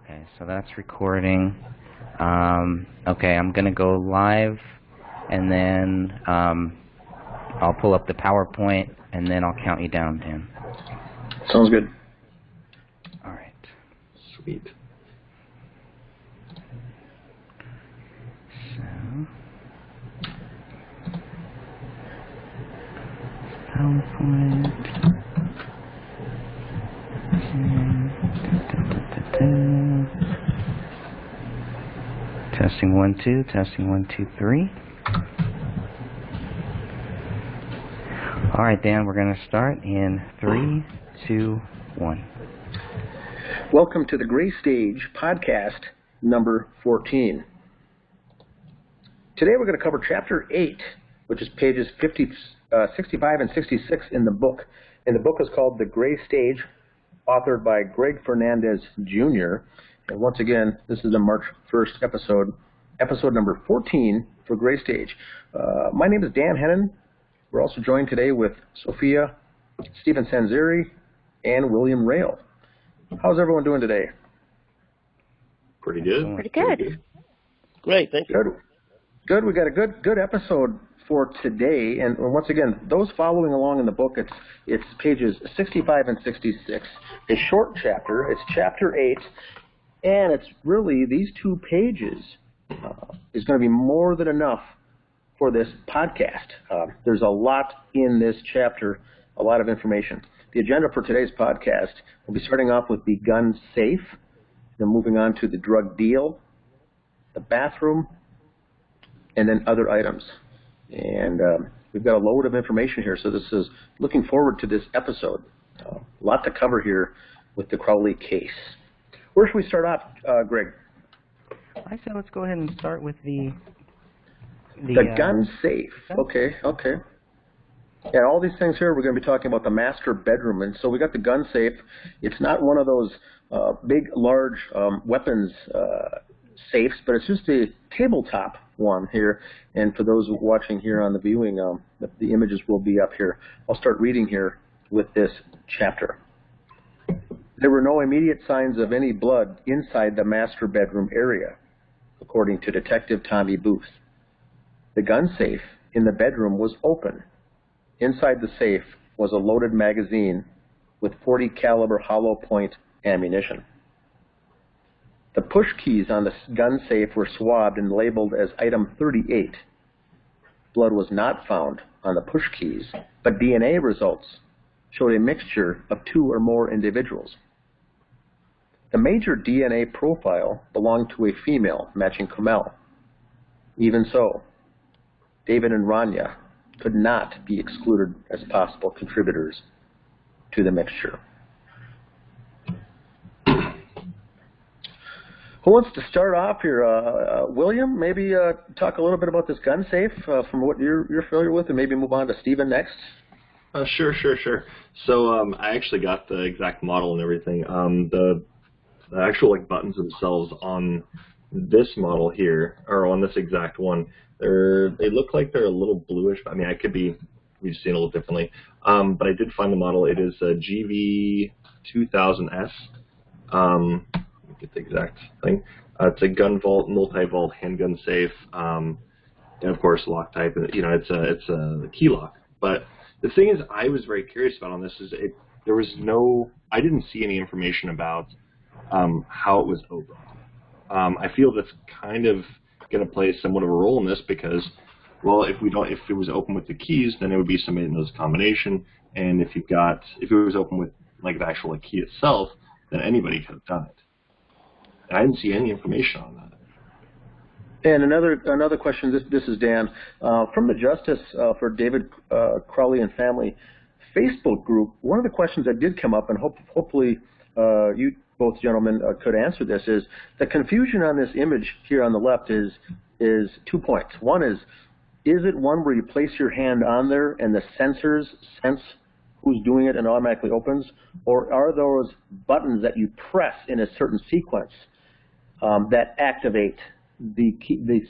Okay, so that's recording. Okay, I'm going to go live, and then I'll pull up the PowerPoint, and then I'll count you down, Dan. Sounds good. All right. Sweet. So, PowerPoint. Testing 1 2, testing 1 2 3. All right, Dan, we're going to start in 3 2 1. Welcome to the Gray Stage podcast number 14. Today we're going to cover chapter 8, which is pages 65 and 66 in the book. And the book is called The Gray Stage, authored by Greg Fernandez Jr. And once again, this is the March 1st episode number 14 for Gray Stage. My name is Dan Hennon. We're also joined today with Sophia, Stephen Sanzeri, and William Rail. How's everyone doing today? Pretty good. Pretty good. Great, thank you. Good. We got a good episode for today, and once again, those following along in the book, it's pages 65 and 66. A short chapter. It's chapter 8, and it's really these 2 pages is going to be more than enough for this podcast. There's a lot in this chapter, a lot of information. The agenda for today's podcast will be starting off with the gun safe, then moving on to the drug deal, the bathroom, and then other items. And we've got a load of information here, so this is looking forward to this episode. A lot to cover here with the Crowley case. Where should we start off, Greg? I said let's go ahead and start with the gun safe. Okay. Yeah, all these things here, we're going to be talking about the master bedroom. And so we got the gun safe. It's not one of those big, large weapons safes, but it's just a tabletop one here. And for those watching here on the viewing, the images will be up here. I'll start reading here with this chapter. There were no immediate signs of any blood inside the master bedroom area, according to Detective Tommie Booth. The gun safe in the bedroom was open. Inside the safe was a loaded magazine with .40 caliber hollow point ammunition. The push keys on the gun safe were swabbed and labeled as item 38. Blood was not found on the push keys, but DNA results showed a mixture of 2 or more individuals. The major DNA profile belonged to a female, matching Komel. Even so, David and Raniya could not be excluded as possible contributors to the mixture. Who wants to start off here? William, maybe talk a little bit about this gun safe from what you're familiar with, and maybe move on to Stephen next. Sure. So I actually got the exact model and everything. The actual buttons themselves on this model here, or on this exact one, they look like they're a little bluish. I mean, we've seen it a little differently. But I did find the model. It is a GV2000S. Get the exact thing. It's a gun vault, multi-vault handgun safe, and of course lock type. It's a key lock. But the thing is, I was very curious about on this is I didn't see any information about how it was opened. I feel that's kind of going to play somewhat of a role in this because, well, if it was open with the keys, then it would be somebody that knows combination, and if it was open with the actual key itself, then anybody could have done it. And I didn't see any information on that. And another question. This is Dan from the Justice for David Crowley and Family Facebook group. One of the questions that did come up, and hopefully you both gentlemen could answer this, is the confusion on this image here on the left is 2 points. One is it one where you place your hand on there and the sensors sense who's doing it and automatically opens, or are those buttons that you press in a certain sequence that activate the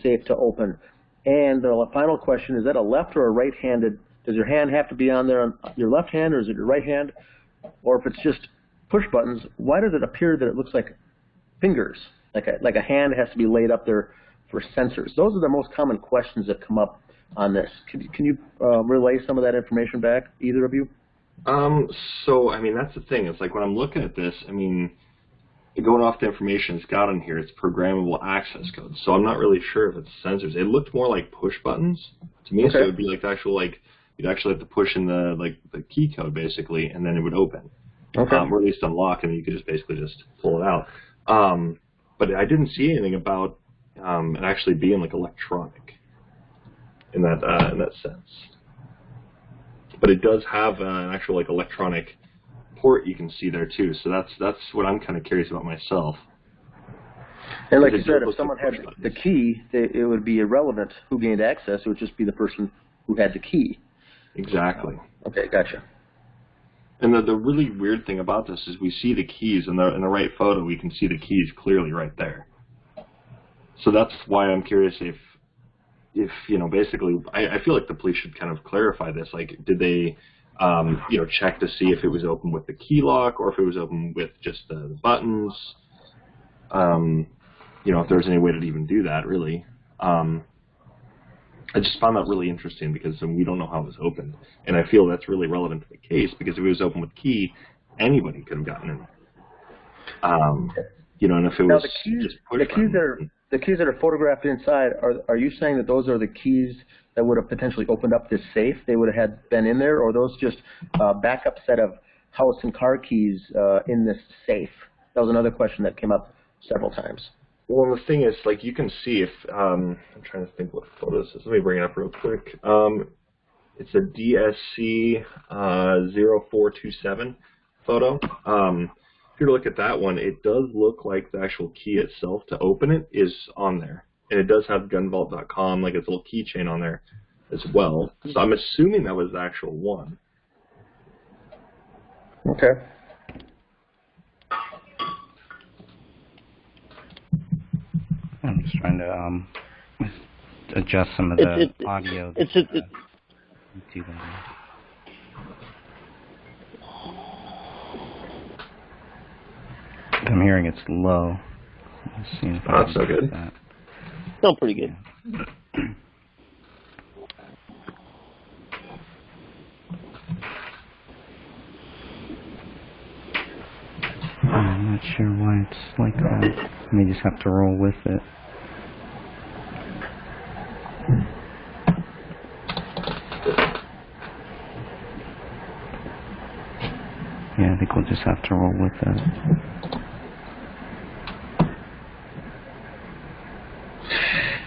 safe to open? And the final question, is that a left or a right-handed? Does your hand have to be on there on your left hand, or is it your right hand? Or if it's just push buttons, why does it appear that it looks like fingers, like a hand has to be laid up there for sensors. Those are the most common questions that come up on this. Can you relay some of that information back, either of you? So, I mean, that's the thing. It's like when I'm looking at this, I mean, going off the information it's got on here, it's programmable access codes. So I'm not really sure if it's sensors. It looked more like push buttons to me. Okay. So it would be like the actual, like, you'd actually have to push in the key code basically, and then it would open. Okay. Or at least unlock, and you could just basically just pull it out. But I didn't see anything about it actually being like electronic in that sense. But it does have an actual like electronic port you can see there too. So that's what I'm kind of curious about myself. And like you said, if someone had the key, it would be irrelevant who gained access. It would just be the person who had the key. Exactly. Okay, gotcha. And the really weird thing about this is we see the keys in the right photo. We can see the keys clearly right there. So that's why I'm curious if you know, basically, I feel like the police should kind of clarify this. Like, did they, you know, check to see if it was open with the key lock or if it was open with just the buttons? You know, if there was any way to even do that, really. I just found that really interesting because we don't know how it was opened. And I feel that's really relevant to the case because if it was open with key, anybody could have gotten in. You know, and if it was just push the keys that are photographed inside, are you saying that those are the keys that would have potentially opened up this safe? They would have had been in there, or are those just a backup set of house and car keys in this safe? That was another question that came up several times. Well, the thing is, like, you can see if I'm trying to think what photo this is. Let me bring it up real quick. It's a DSC 0427 photo. If you look at that one, it does look like the actual key itself to open it is on there. And it does have gunvault.com, like its little keychain on there as well. So I'm assuming that was the actual one. Okay. I'm just trying to adjust some of the audio. I'm hearing it's low. Let's see if I can so good. That. Still pretty good. I'm not sure why it's like that. I may just have to roll with it. Yeah, I think we'll just have to roll with it.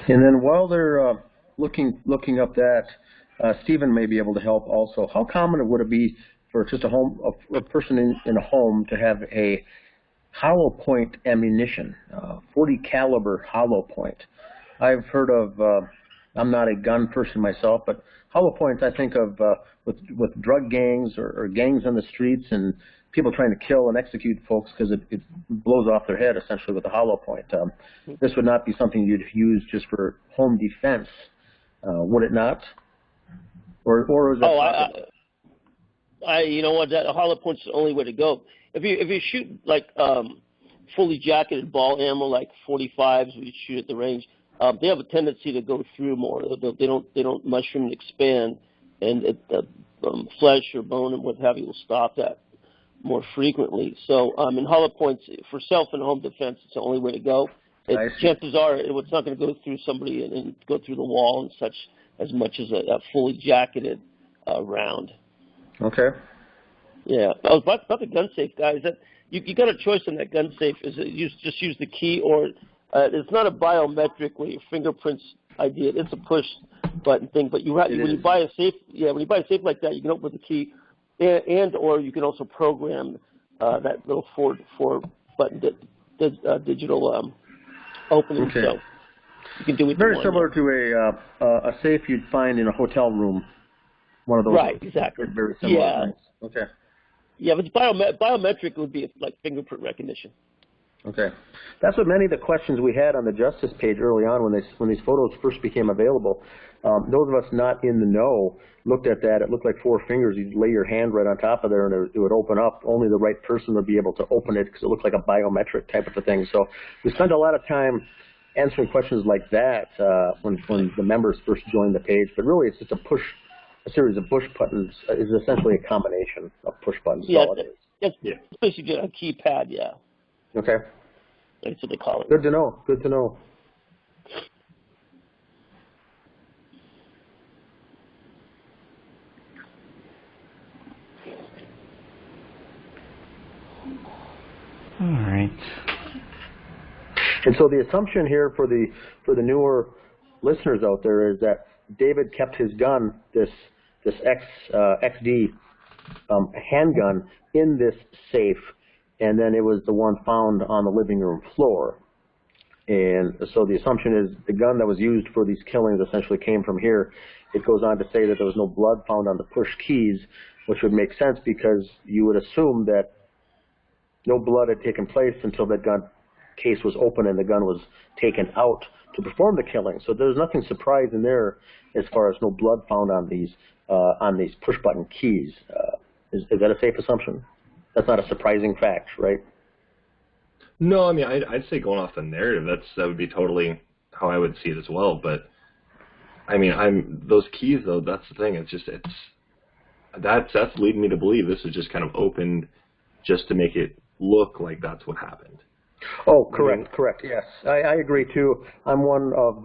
And then while they're looking up that, Stephen may be able to help also. How common would it be for just a person in a home to have a hollow point ammunition, 40 caliber hollow point? I've heard of, I'm not a gun person myself, but hollow points I think of with drug gangs or gangs on the streets and people trying to kill and execute folks because it blows off their head essentially with a hollow point. This would not be something you'd use just for home defense, would it not? Or is that you know what? That hollow point's the only way to go. If you shoot like fully jacketed ball ammo, like 45s, we shoot at the range. They have a tendency to go through more. They don't mushroom and expand, and flesh or bone and what have you will stop that more frequently. So in hollow points, for self and home defense, it's the only way to go. Chances are it's not going to go through somebody and go through the wall and such as much as a fully jacketed round. Okay. Yeah. About the gun safe, guys, that you got a choice on that gun safe. Is it just use the key, or it's not a biometric where your fingerprints ID it. It's a push button thing. But when you buy a safe like that, you can open with the key, or you can also program that little four button digital opening. Okay. So you can do it. Very similar to a safe you'd find in a hotel room. One of those. Right. Exactly. Very similar. Yeah. Things. Okay. Yeah, but biometric would be like fingerprint recognition. Okay. That's what many of the questions we had on the Justice page early on when these photos first became available. Those of us not in the know looked at that. It looked like 4 fingers. You'd lay your hand right on top of there, and it would open up. Only the right person would be able to open it because it looked like a biometric type of a thing. So we spent a lot of time answering questions like that when the members first joined the page. But really, it's just a series of push buttons. Is essentially a combination of push buttons. Yeah, it's basically a keypad, yeah. Okay. That's what they call it. Good to know. Good to know. All right. And so the assumption here for the newer listeners out there is that David kept his gun, this XD handgun, in this safe, and then it was the one found on the living room floor. And so the assumption is the gun that was used for these killings essentially came from here. It goes on to say that there was no blood found on the push keys, which would make sense because you would assume that no blood had taken place until that gun case was open and the gun was taken out to perform the killing. So there's nothing surprising there as far as no blood found on these push button keys. Is that a safe assumption? That's not a surprising fact, right? No, I mean, I'd say going off the narrative, that would be totally how I would see it as well. But I mean, those keys though. That's the thing. That's leading me to believe this is just kind of opened just to make it look like that's what happened. Oh, correct, correct. Yes, I agree too. I'm one of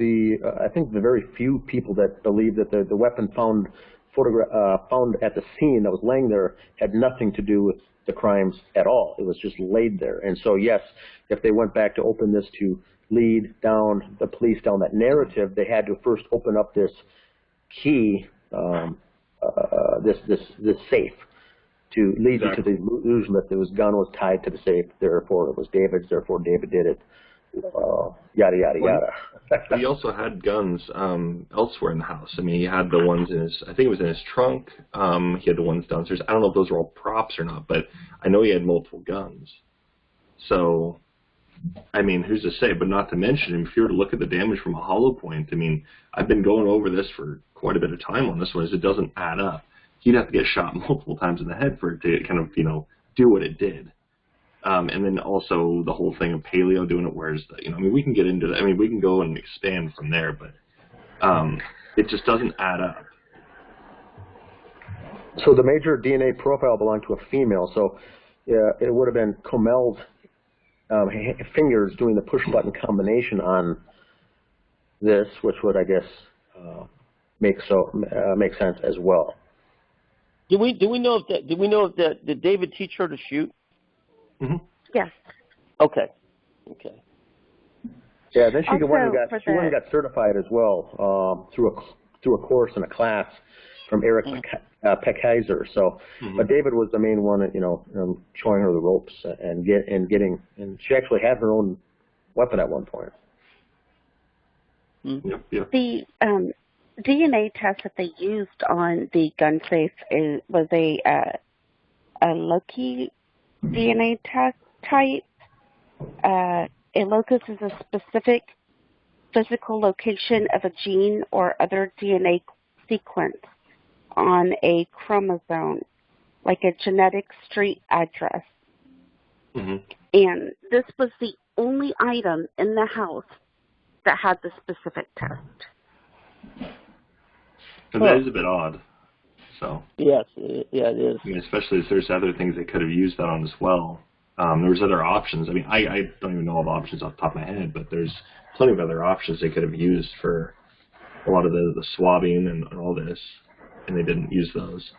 I think the very few people that believe that the weapon found at the scene that was laying there had nothing to do with the crimes at all. It was just laid there. And so, yes, if they went back to open this to lead down the police down that narrative, they had to first open up this key, this safe, to lead you to the illusion that this gun was tied to the safe. Therefore, it was David's. Therefore, David did it. Yada yada yada. He also had guns elsewhere in the house. I mean, he had the ones in his, I think it was in his trunk. He had the ones downstairs. I don't know if those were all props or not, but I know he had multiple guns. So, I mean, who's to say? But not to mention, if you were to look at the damage from a hollow point, I mean, I've been going over this for quite a bit of time on this one. It doesn't add up. He'd have to get shot multiple times in the head for it to kind of, do what it did. And then also the whole thing of paleo doing it, whereas, I mean, we can get into that. I mean, we can go and expand from there, but it just doesn't add up. So the major DNA profile belonged to a female, so it would have been Komel's fingers doing the push-button combination on this, which would, I guess, make sense as well. Do we know if did David teach her to shoot? Mm-hmm. Yes. Okay. Yeah, then she went and got certified as well through a course and a class from Eric Peckheiser. So, but David was the main one, showing her the ropes and she actually had her own weapon at one point. Mm-hmm. Yep. The DNA test that they used on the gun safe was a Loki DNA test type. A locus is a specific physical location of a gene or other DNA sequence on a chromosome, like a genetic street address. Mm-hmm. And this was the only item in the house that had the specific test. And that is a bit odd. So. Yes, yeah, it is. I mean, especially if there's other things they could have used that on as well. There was other options. I mean, I don't even know all the options off the top of my head, but there's plenty of other options they could have used for a lot of the swabbing and all this, and they didn't use those.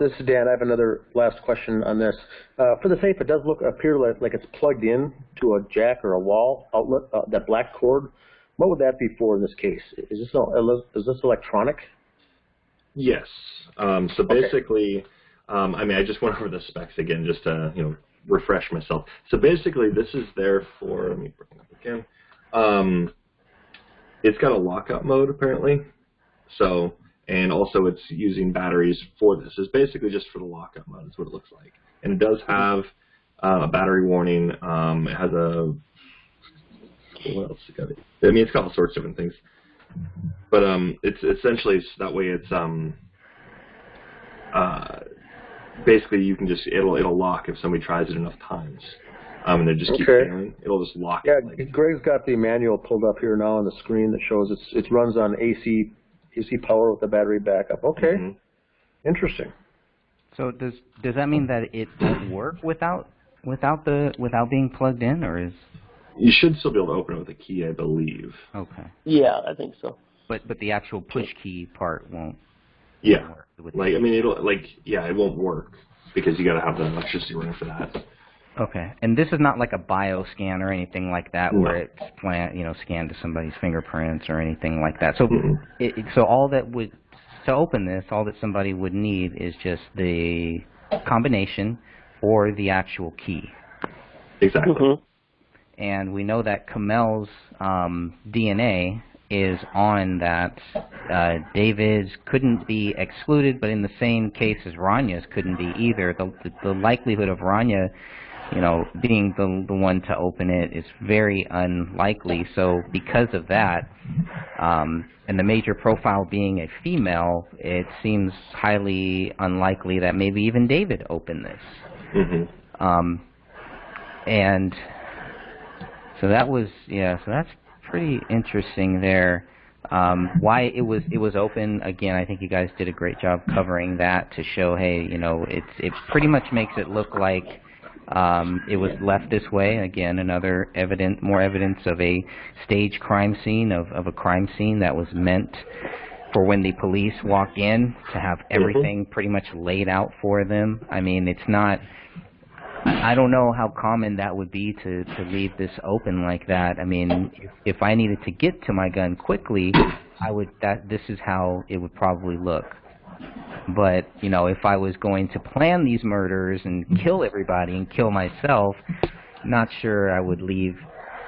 This is Dan. I have another last question on this. For the safe, it does appear like it's plugged in to a jack or a wall outlet, that black cord. What would that be for in this case? Is this electronic? Yes. So basically, I mean, I just went over the specs again just to, refresh myself. So basically, this is there for, let me bring it up again. It's got a lockup mode, apparently. And also it's using batteries for this. It's basically just for the lockup mode is what it looks like. and it does have a battery warning. It has a what else? I mean, it's got all sorts of different things, but it's essentially that way. It's basically you can just it'll lock if somebody tries it enough times, and it just keeps failing. It'll just lock. Yeah, it. Greg's got the manual pulled up here now on the screen that shows it runs on AC power with the battery backup. Okay, interesting. So does that mean that it won't work without being plugged in, or is? You should still be able to open it with a key, I believe. Okay. Yeah, I think so. But the actual push key part won't. Yeah. Work I mean, it won't work because you got to have the electricity running for that. Okay. And this is not like a bioscan or anything like that, where it's scanned to somebody's fingerprints or anything like that. So so all that would to open this, all that somebody would need is just the combination or the actual key. Exactly. And we know that Komel's DNA is on that. David's couldn't be excluded, but in the same case as Raniya's couldn't be either. The likelihood of Raniya, being the one to open it is very unlikely. So because of that, and the major profile being a female, it seems highly unlikely that maybe even David opened this. And so that was, so that's pretty interesting there. Why it was open, again, I think you guys did a great job covering that to show, hey, it pretty much makes it look like it was left this way. Again, more evidence of a staged crime scene, of a crime scene that was meant for when the police walk in to have everything pretty much laid out for them. I mean, it's not, I don't know how common that would be to leave this open like that. I mean, if I needed to get to my gun quickly, this is how it would probably look. But, if I was going to plan these murders and kill everybody and kill myself, not sure I would leave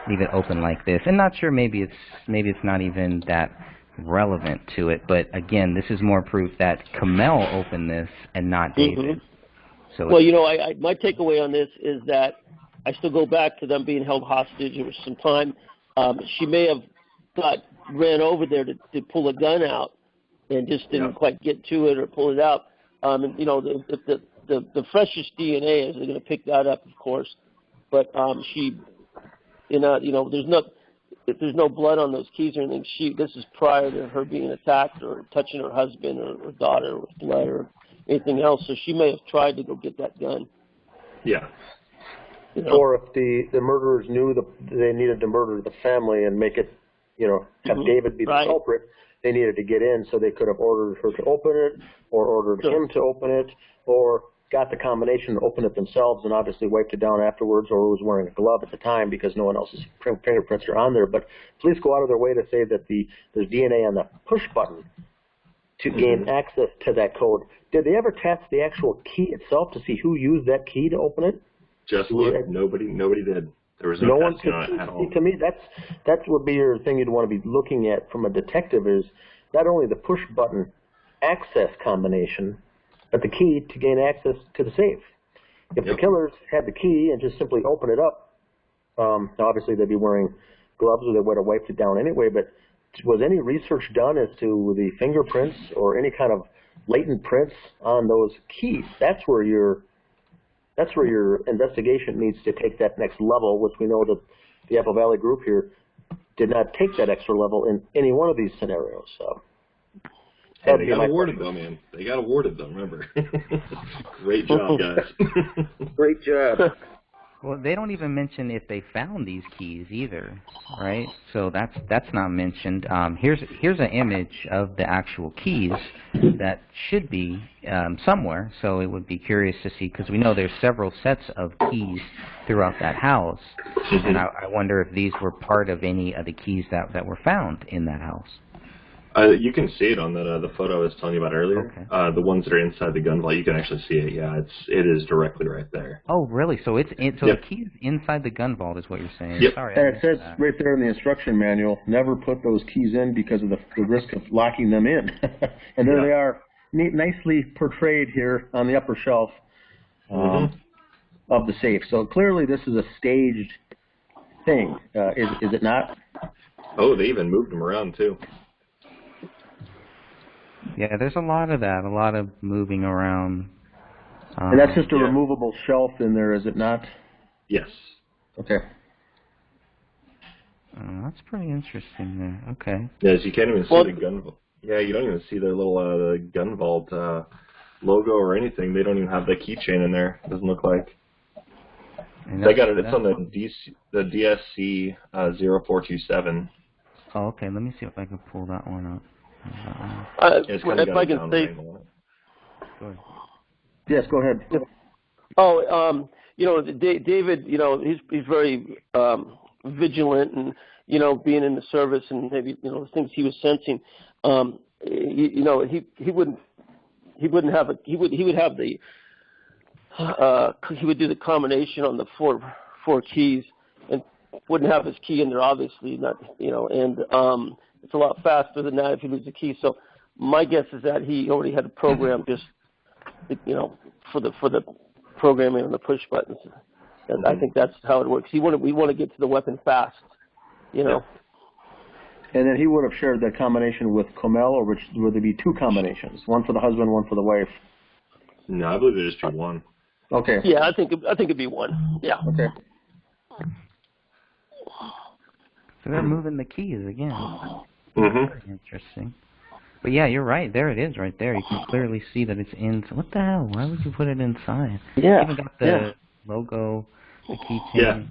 it open like this. And not sure, maybe it's not even that relevant to it. But again, this is more proof that Komel opened this and not David. So well, my takeaway on this is that I still go back to them being held hostage. There was some time. She may have ran over there to pull a gun out and just didn't quite get to it or pull it out. And, the freshest DNA is they're going to pick that up, of course. But she, if there's no blood on those keys or anything, this is prior to her being attacked or touching her husband or daughter with blood or anything else. So she may have tried to go get that gun. Yeah. Or if the murderers knew they needed to murder the family and make it, have David be the culprit, they needed to get in, so they could have ordered her to open it, or ordered him to open it, or got the combination to open it themselves and obviously wiped it down afterwards, or was wearing a glove at the time because no one else's fingerprints are on there. But police go out of their way to say that there's DNA on the push button to gain access to that code. Did they ever test the actual key itself to see who used that key to open it? Just look. Nobody did. There was no testing on it at all. To me, that would be your thing you'd want to be looking at from a detective, is not only the push button access combination, but the key to gain access to the safe. If the killers had the key and just simply open it up, now obviously they'd be wearing gloves or they would have wiped it down anyway, but was any research done as to the fingerprints or any kind of latent prints on those keys? That's where your investigation needs to take that next level, which we know that the Apple Valley group here did not take that extra level in any one of these scenarios. So they got awarded though, man. They got awarded though, remember. Great job, guys. Great job. Well, they don't even mention if they found these keys either, right? So that's not mentioned. Here's an image of the actual keys that should be somewhere. So it would be curious to see, because we know there's several sets of keys throughout that house, and I wonder if these were part of any of the keys that were found in that house. You can see it on the photo I was telling you about earlier. Okay. The ones that are inside the gun vault, you can actually see it. Yeah, it is directly right there. Oh, really? So the key's inside the gun vault is what you're saying. Yep. Sorry, and it says right there in the instruction manual, never put those keys in because of the risk of locking them in. And there they are, nicely portrayed here on the upper shelf. of the safe. So clearly this is a staged thing, is it not? Oh, they even moved them around, too. Yeah, there's a lot of that, a lot of moving around. And that's just a removable shelf in there, is it not? Yes. Okay. That's pretty interesting there. Okay. Yes, you can't even see the gun vault. Yeah, you don't even see their little gun vault logo or anything. They don't even have the keychain in there. Doesn't look like. They got it. It's on the DSC 0427. Oh, okay. Let me see if I can pull that one up. If I can say. Go ahead. Yes, go ahead. Oh, David, he's very vigilant, and being in the service, and maybe the things he was sensing. He would do the combination on the four keys, and wouldn't have his key in there, obviously, not and it's a lot faster than that if you lose the key. So my guess is that he already had a program just for the programming on the push buttons, and I think that's how it works. We want to get to the weapon fast, Yeah. And then he would have shared that combination with Komel, or would there be two combinations, one for the husband, one for the wife? No, I believe there's just one. Okay. Yeah, I think it'd be one. Yeah. Okay. So they're moving the keys again. Mm-hmm. Very interesting. But yeah, you're right. There it is, right there. You can clearly see that it's in. What the hell? Why would you put it inside? Yeah. Even got the logo, the keychain. Yeah.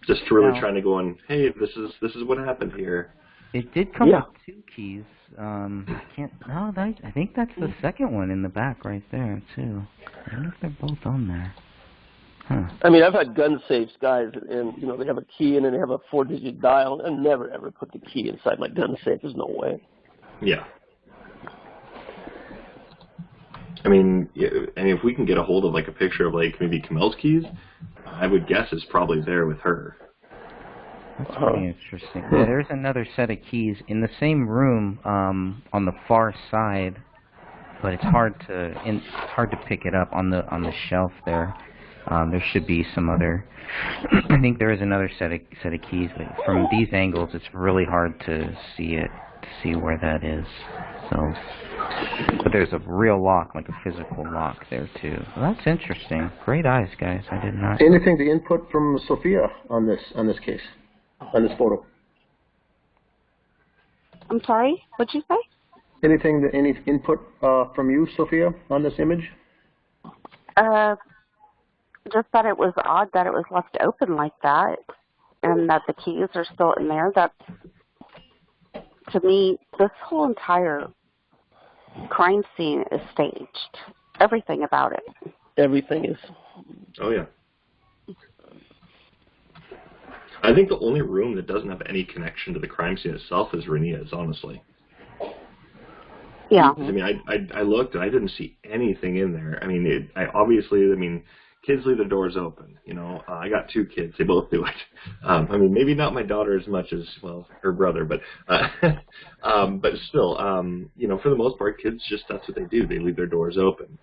Just really trying to go on. Hey, this is what happened here. It did come with two keys. I think that's the second one in the back right there too. I wonder if they're both on there. Huh. I mean, I've had gun safes, guys, and they have a key and then they have a 4-digit dial. I never ever put the key inside my gun safe. There's no way. Yeah. I mean, if we can get a hold of like a picture of like maybe Komel's keys, I would guess it's probably there with her. That's pretty interesting. Yeah, there's another set of keys in the same room on the far side, but it's hard to pick it up on the shelf there. There should be some other. I think there is another set of keys, but from these angles, it's really hard to see where that is. So, but there's a real lock, like a physical lock there too. Well, that's interesting. Great eyes, guys. I did not. Anything to input from Sophia on this case, on this photo? I'm sorry. What'd you say? Any input from you, Sophia, on this image? Just that it was odd that it was left open like that, and that the keys are still in there. That's, to me, this whole entire crime scene is staged. Everything about it. Everything is. Oh, yeah. I think the only room that doesn't have any connection to the crime scene itself is Raniya's, honestly. Yeah. I mean, I looked and I didn't see anything in there. I mean, kids leave their doors open. I got 2 kids; they both do it. I mean, maybe not my daughter as much as her brother, but still, for the most part, kids that's what they do. They leave their doors open.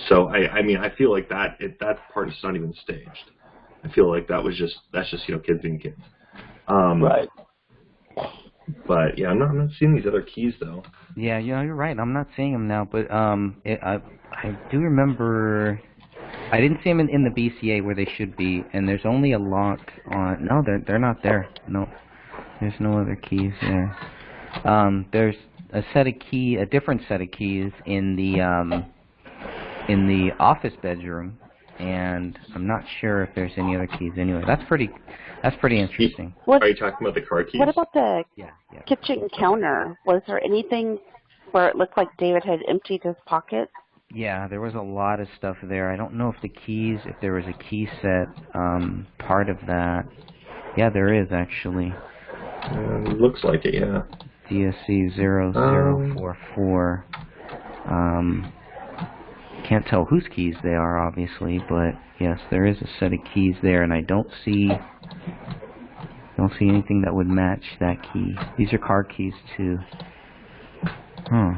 So I mean, I feel like that part is not even staged. I feel like that's just kids being kids. Right. But yeah, I'm not seeing these other keys though. Yeah, you're right. I'm not seeing them now, but I do remember. I didn't see them in the BCA where they should be, and there's only a lock on. No, they're not there. No, there's no other keys there. There's a different set of keys in the office bedroom, and I'm not sure if there's any other keys anyway. That's pretty interesting. Are you talking about the car keys? What about the Yeah. kitchen counter? Was there anything where it looked like David had emptied his pocket? Yeah, there was a lot of stuff there. I don't know if there was a key set part of that. Yeah, there is actually. Looks like it, yeah. DSC 0044. Can't tell whose keys they are, obviously, but yes, there is a set of keys there, and I don't see anything that would match that key. These are car keys too. Huh.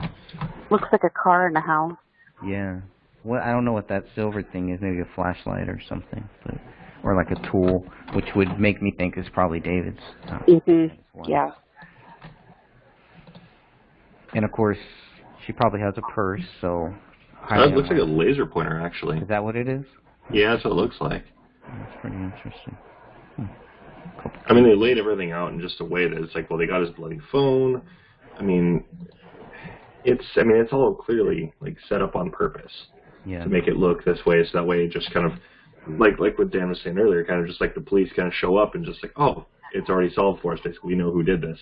Looks like a car in a house. Yeah. what I don't know what that silver thing is. Maybe a flashlight or something, but or like a tool, which would make me think is probably David's. Yeah. And of course, she probably has a purse, so. That looks like a laser pointer, actually. Is that what it is? Yeah, that's what it looks like. That's pretty interesting. I mean, they laid everything out in just a way that it's like, well, they got his bloody phone. I mean, it's all clearly like set up on purpose to make it look this way. So that way, it just kind of like what Dan was saying earlier, kind of just like the police kind of show up and just like, oh, it's already solved for us. Basically, we know who did this.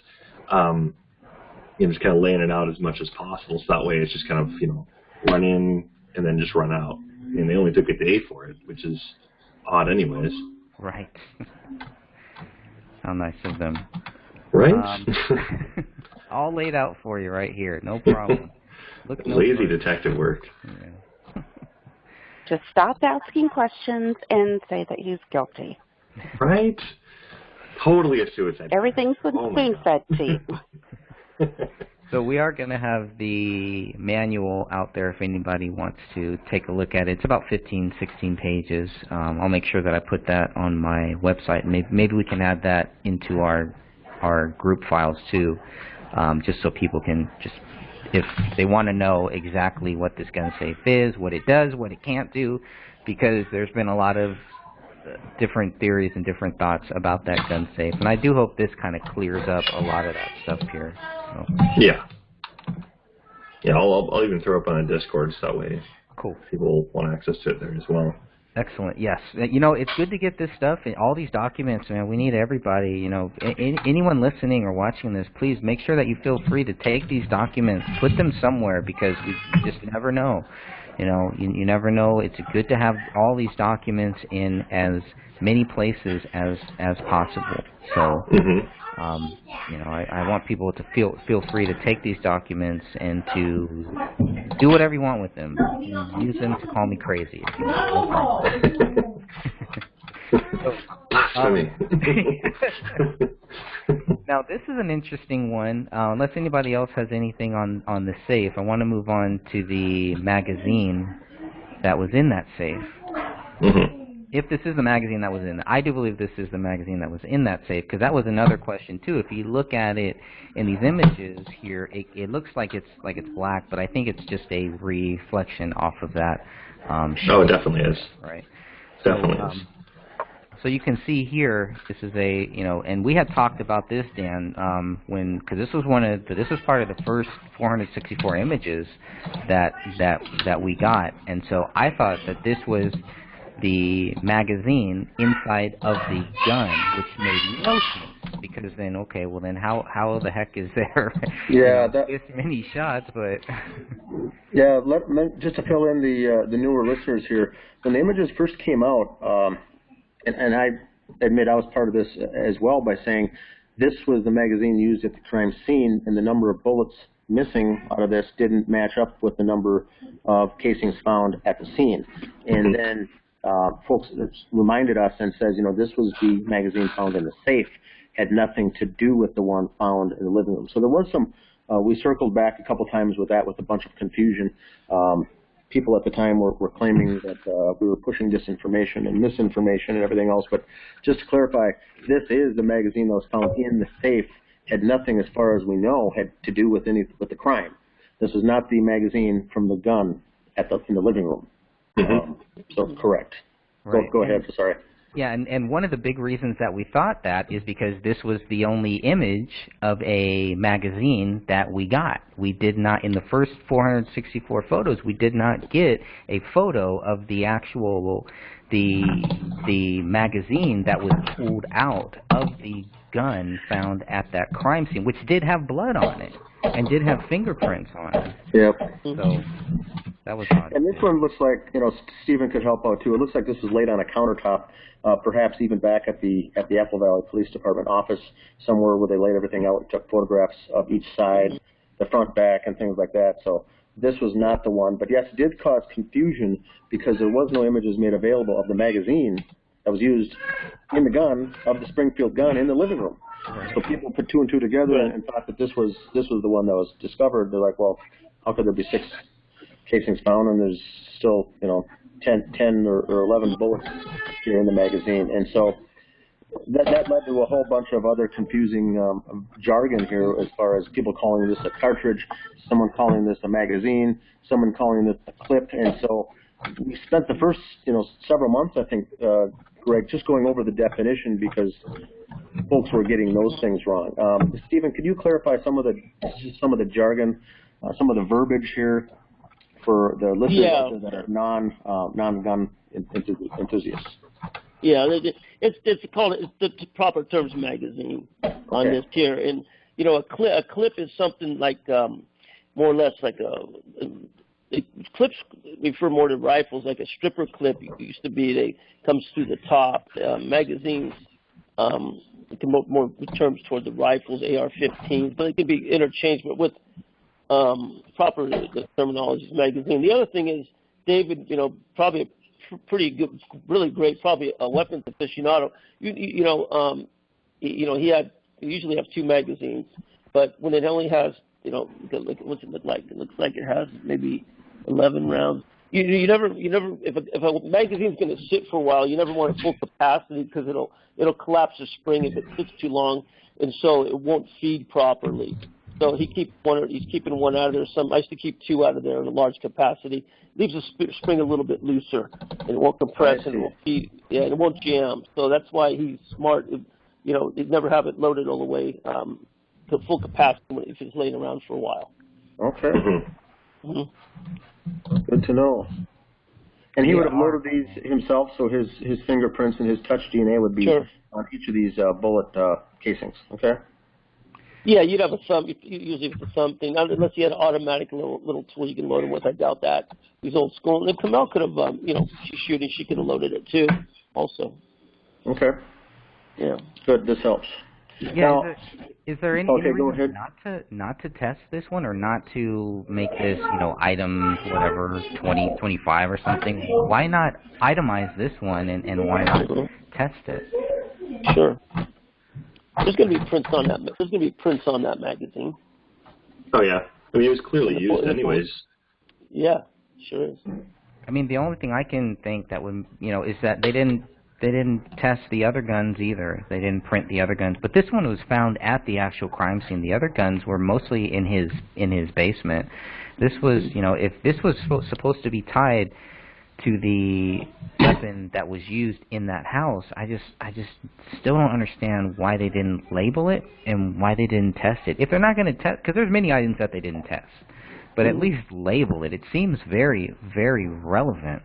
Just kind of laying it out as much as possible. So that way, it's just kind of run in and then just run out. And they only took a day for it, which is odd, anyways. Right. How nice of them. Right? All laid out for you right here. No problem. Look, lazy detective work. Yeah. Just stop asking questions and say that he's guilty. Right? Totally a suicide. Everything's been said to you. So we are going to have the manual out there if anybody wants to take a look at it. It's about 15, 16 pages. I'll make sure that I put that on my website. Maybe we can add that into our group files too, just so people can just, if they want to know exactly what this gun safe is, what it does, what it can't do, because there's been a lot of different theories and different thoughts about that gun safe. And I do hope this kind of clears up a lot of that stuff here. So. Yeah. Yeah, I'll even throw up on a Discord so that way people want access to it there as well. Excellent. Yes. It's good to get this stuff and all these documents, man. We need everybody, anyone listening or watching this, please make sure that you feel free to take these documents, put them somewhere, because we just never know. You never know. It's good to have all these documents in as many places as possible. So, I want people to feel free to take these documents and to do whatever you want with them. Use them to call me crazy. If you want. Now, this is an interesting one. Unless anybody else has anything on the safe, I want to move on to the magazine that was in that safe. If this is the magazine that was in, I do believe this is the magazine that was in that safe, because that was another question too. If you look at it in these images here, it looks like it's black, but I think it's just a reflection off of that. Oh, it definitely is. Right. Definitely is. So you can see here, this is and we had talked about this, Dan, because this was part of the first 464 images that we got, and so I thought that this was the magazine inside of the gun, which made no sense, because then, how the heck is there this many shots, but... Yeah, just to fill in the newer listeners here, when the images first came out, and I admit I was part of this as well by saying this was the magazine used at the crime scene, and the number of bullets missing out of this didn't match up with the number of casings found at the scene. And then folks reminded us and says, this was the magazine found in the safe, had nothing to do with the one found in the living room. So there was some, we circled back a couple times with that with a bunch of confusion. People at the time were claiming that we were pushing disinformation and misinformation and everything else. But just to clarify, this is the magazine that was found in the safe, had nothing, as far as we know, had to do with the crime. This is not the magazine from the gun in the living room. So correct. Right. Go ahead. Sorry. Yeah, and one of the big reasons that we thought that is because this was the only image of a magazine that we got. We did not, in the first 464 photos, we did not get a photo of the actual, the magazine that was pulled out of the gun found at that crime scene, which did have blood on it and did have fingerprints on it. Yep. So that was odd. And this one looks like, Stephen could help out too. It looks like this was laid on a countertop, perhaps even back at the Apple Valley Police Department office somewhere where they laid everything out and took photographs of each side, the front, back, and things like that. So this was not the one. But yes, it did cause confusion because there was no images made available of the magazine that was used in the gun, of the Springfield gun, in the living room. So people put two and two together and thought that this was the one that was discovered. They're like, well, how could there be six casings found, and there's still 10 or 11 bullets here in the magazine, and so that led to a whole bunch of other confusing jargon here, as far as people calling this a cartridge, someone calling this a magazine, someone calling this a clip, and so we spent the first several months, I think, Greg, just going over the definition because folks were getting those things wrong. Stephen, could you clarify some of the jargon, some of the verbiage here for the listeners that are non-gun enthusiasts? Yeah, it's called the proper terms magazine on this here, and a clip is something like more or less like clips refer more to rifles, like a stripper clip used to be. They comes through the top. Magazines can more terms toward the rifles, AR-15s, but it can be interchanged with proper the terminology is magazine. The other thing is David, probably a pretty good, really great, probably a weapons aficionado. He usually have 2 magazines, but when it only has, what's it look like? It looks like it has maybe 11 rounds. You never, if a magazine's going to sit for a while, you never want it full capacity because it'll collapse the spring if it sits too long, and so it won't feed properly. So he's keeping one out of there. I used to keep 2 out of there in a large capacity. Leaves the spring a little bit looser, and it won't compress, and it won't feed, and it won't jam. So that's why he's smart. He'd never have it loaded all the way to full capacity if it's laying around for a while. Okay. Good to know. And he would have loaded these himself, so his fingerprints and his touch DNA would be on each of these bullet casings. Okay. Yeah, you'd have a thumb. Usually it's a thumb thing, unless you had an automatic little tool you can load them with. I doubt that. He's old school. And Komel could have, she's shooting. She could have loaded it too, also. Okay. Yeah. Good. This helps. Yeah. Now, is there any reason not to test this one, or not to make this, item whatever 2025 or something? Why not itemize this one, and why not test it? Sure. There's going to be prints on that. There's going to be prints on that magazine. Oh yeah, I mean it was clearly used anyways. Yeah, sure is. I mean, the only thing I can think that would, is that they didn't test the other guns either. They didn't print the other guns, but this one was found at the actual crime scene. The other guns were mostly in his basement. This was, if this was supposed to be tied to the weapon that was used in that house, I just still don't understand why they didn't label it and why they didn't test it. If they're not going to test, because there's many items that they didn't test, but at least label it. It seems very, very relevant.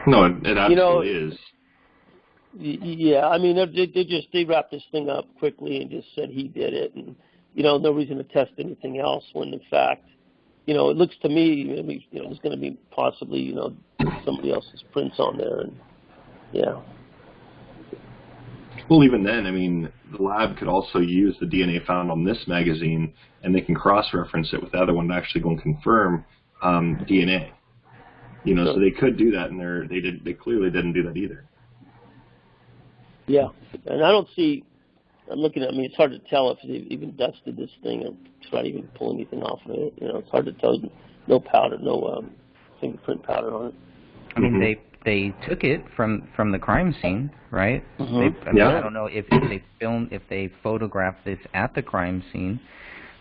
No, it absolutely is. Yeah, I mean, they wrapped this thing up quickly and just said he did it, and no reason to test anything else. When in fact, it looks to me, there's going to be possibly, somebody else's prints on there, and yeah. Well, even then, I mean, the lab could also use the DNA found on this magazine, and they can cross-reference it with the other one to actually go and confirm DNA. So they could do that, and they clearly didn't do that either. Yeah, and I don't see. I'm looking at. I mean, it's hard to tell if they even dusted this thing and tried to even pull anything off of it. It's hard to tell. No powder, no fingerprint powder on it. I mean, they took it from the crime scene, right? Mm-hmm. I don't know if they photographed this at the crime scene,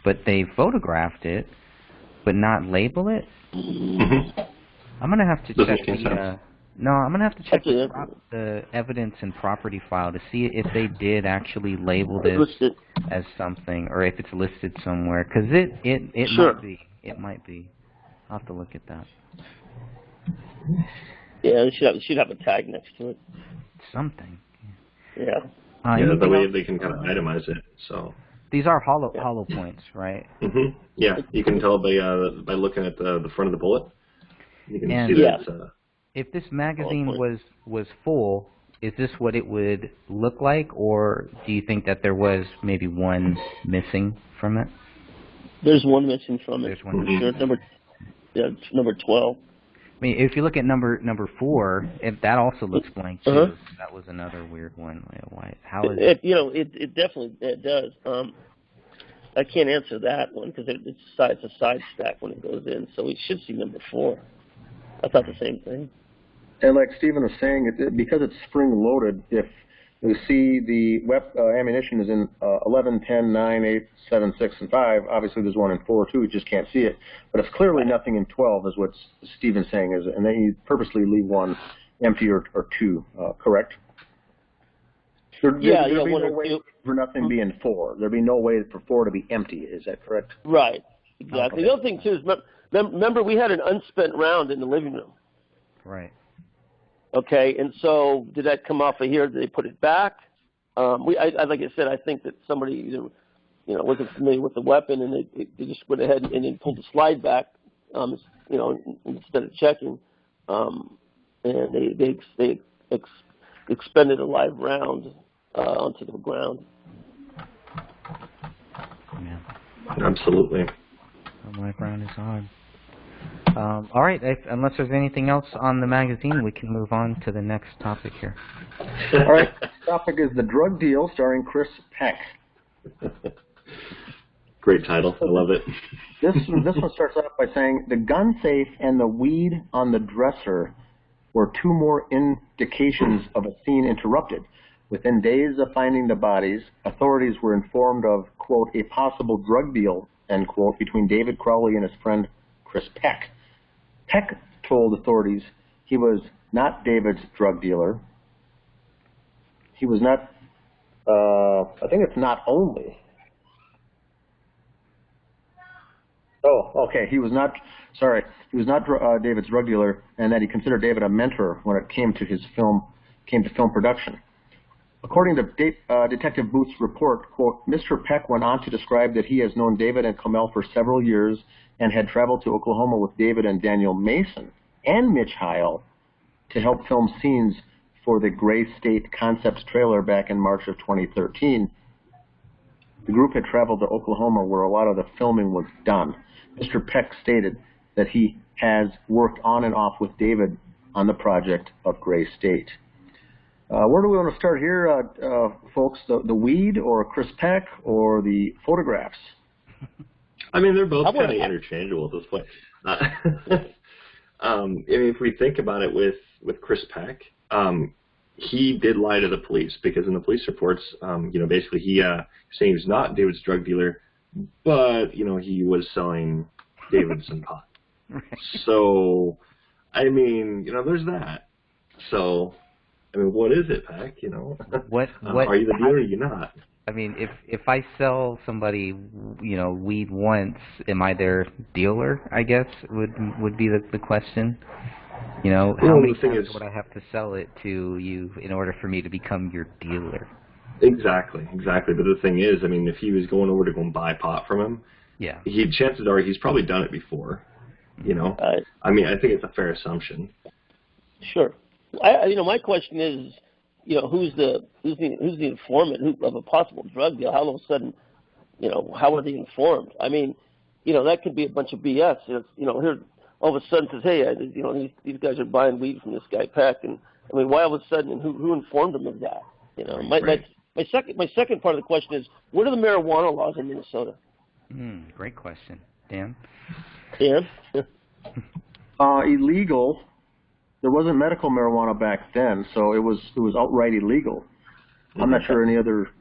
but they photographed it, but not label it. Mm-hmm. I'm gonna have to check the evidence and property file to see if they did actually label this as something, or if it's listed somewhere. Because it might be. I'll have to look at that. Yeah, it should have a tag next to it. Something. Yeah. The way they can kind of itemize it. So. These are hollow points, right? Mm-hmm. Yeah, you can tell by looking at the front of the bullet. You can see that. If this magazine was full, is this what it would look like, or do you think that there was maybe one missing from it? There's one missing from it. There's one. Sure. Number 12. I mean, if you look at number 4, that also looks blank too. Uh-huh. That was another weird one. Why? How is it? It definitely does. I can't answer that one because it's a side stack when it goes in, so we should see number 4. I thought the same thing. And like Stephen was saying, because it's spring-loaded, if you see the ammunition is in 11, 10, 9, 8, 7, 6, and 5, obviously there's one in 4 too, you just can't see it. But it's clearly nothing in 12 is what Stephen's saying, and then you purposely leave one empty or 2, correct? There'd be no way for nothing being 4. There'd be no way for 4 to be empty, is that correct? Right, exactly. Okay. The other thing too is, remember we had an unspent round in the living room. Right. Okay, and so did that come off of here? Did they put it back? Like I said, I think that somebody either, wasn't familiar with the weapon, and they just went ahead and then pulled the slide back, instead of checking, and they expended a live round onto the ground. Yeah. Absolutely. The live round is on. All right, unless there's anything else on the magazine, we can move on to the next topic here. All right, the topic is The Drug Deal, starring Chris Peck. Great title. I love it. This one starts off by saying, the gun safe and the weed on the dresser were 2 more indications of a scene interrupted. Within days of finding the bodies, authorities were informed of, quote, a possible drug deal, end quote, between David Crowley and his friend Chris Peck. Peck told authorities he was not David's drug dealer. He was not, I think it's not only. Oh, okay, he was not David's drug dealer, and that he considered David a mentor when it came to film production. According to Detective Booth's report, quote, Mr. Peck went on to describe that he has known David and Komel for several years and had traveled to Oklahoma with David and Daniel Mason and Mitch Heil to help film scenes for the Gray State concept trailer back in March of 2013. The group had traveled to Oklahoma where a lot of the filming was done. Mr. Peck stated that he has worked on and off with David on the project of Gray State. Where do we want to start here, folks? The weed or Chris Peck or the photographs? I mean, they're both kind of interchangeable at this point. If we think about it with Chris Peck, he did lie to the police because in the police reports, basically he saying he's not David's drug dealer, but, he was selling David some pot. Right. So, I mean, there's that. So, I mean, what is it, Peck? What are you the dealer or are you not? I mean, if I sell somebody, weed once, am I their dealer? I guess would be the question. How many times would I have to sell it to you in order for me to become your dealer? Exactly. But the thing is, I mean, if he was going over to go and buy pot from him, yeah, chances are he's probably done it before. I mean, I think it's a fair assumption. Sure. My question is, who's the informant of a possible drug deal? How all of a sudden, how are they informed? I mean, that could be a bunch of BS. Here, all of a sudden says, hey, these guys are buying weed from this guy Peck, and I mean, why all of a sudden, and who informed them of that? Right. My second part of the question is, what are the marijuana laws in Minnesota? Great question, Dan. Dan? Illegal. There wasn't medical marijuana back then, so it was outright illegal. I'm not sure any other,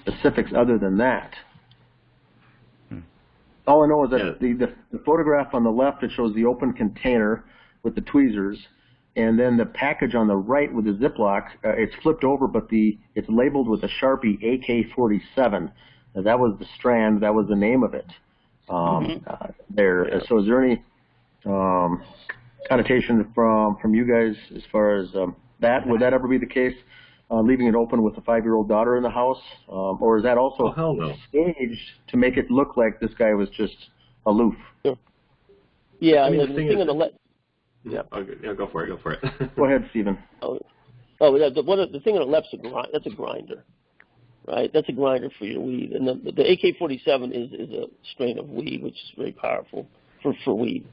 specifics other than that. All I know is that the photograph on the left, it shows the open container with the tweezers, and then the package on the right with the Ziploc, it's flipped over, but it's labeled with a Sharpie AK-47. That was the strand. That was the name of it. There. So is there any connotation from you guys as far as that? Would that ever be the case, leaving it open with a 5-year-old daughter in the house? Or is that also staged to make it look like this guy was just aloof? Sure. Yeah, I mean, the thing on the left. Yeah, okay. Yeah, go for it. Go ahead, Stephen. The thing on the left's that's a grinder, right? That's a grinder for your weed, and the AK-47 is a strain of weed which is very powerful for weed.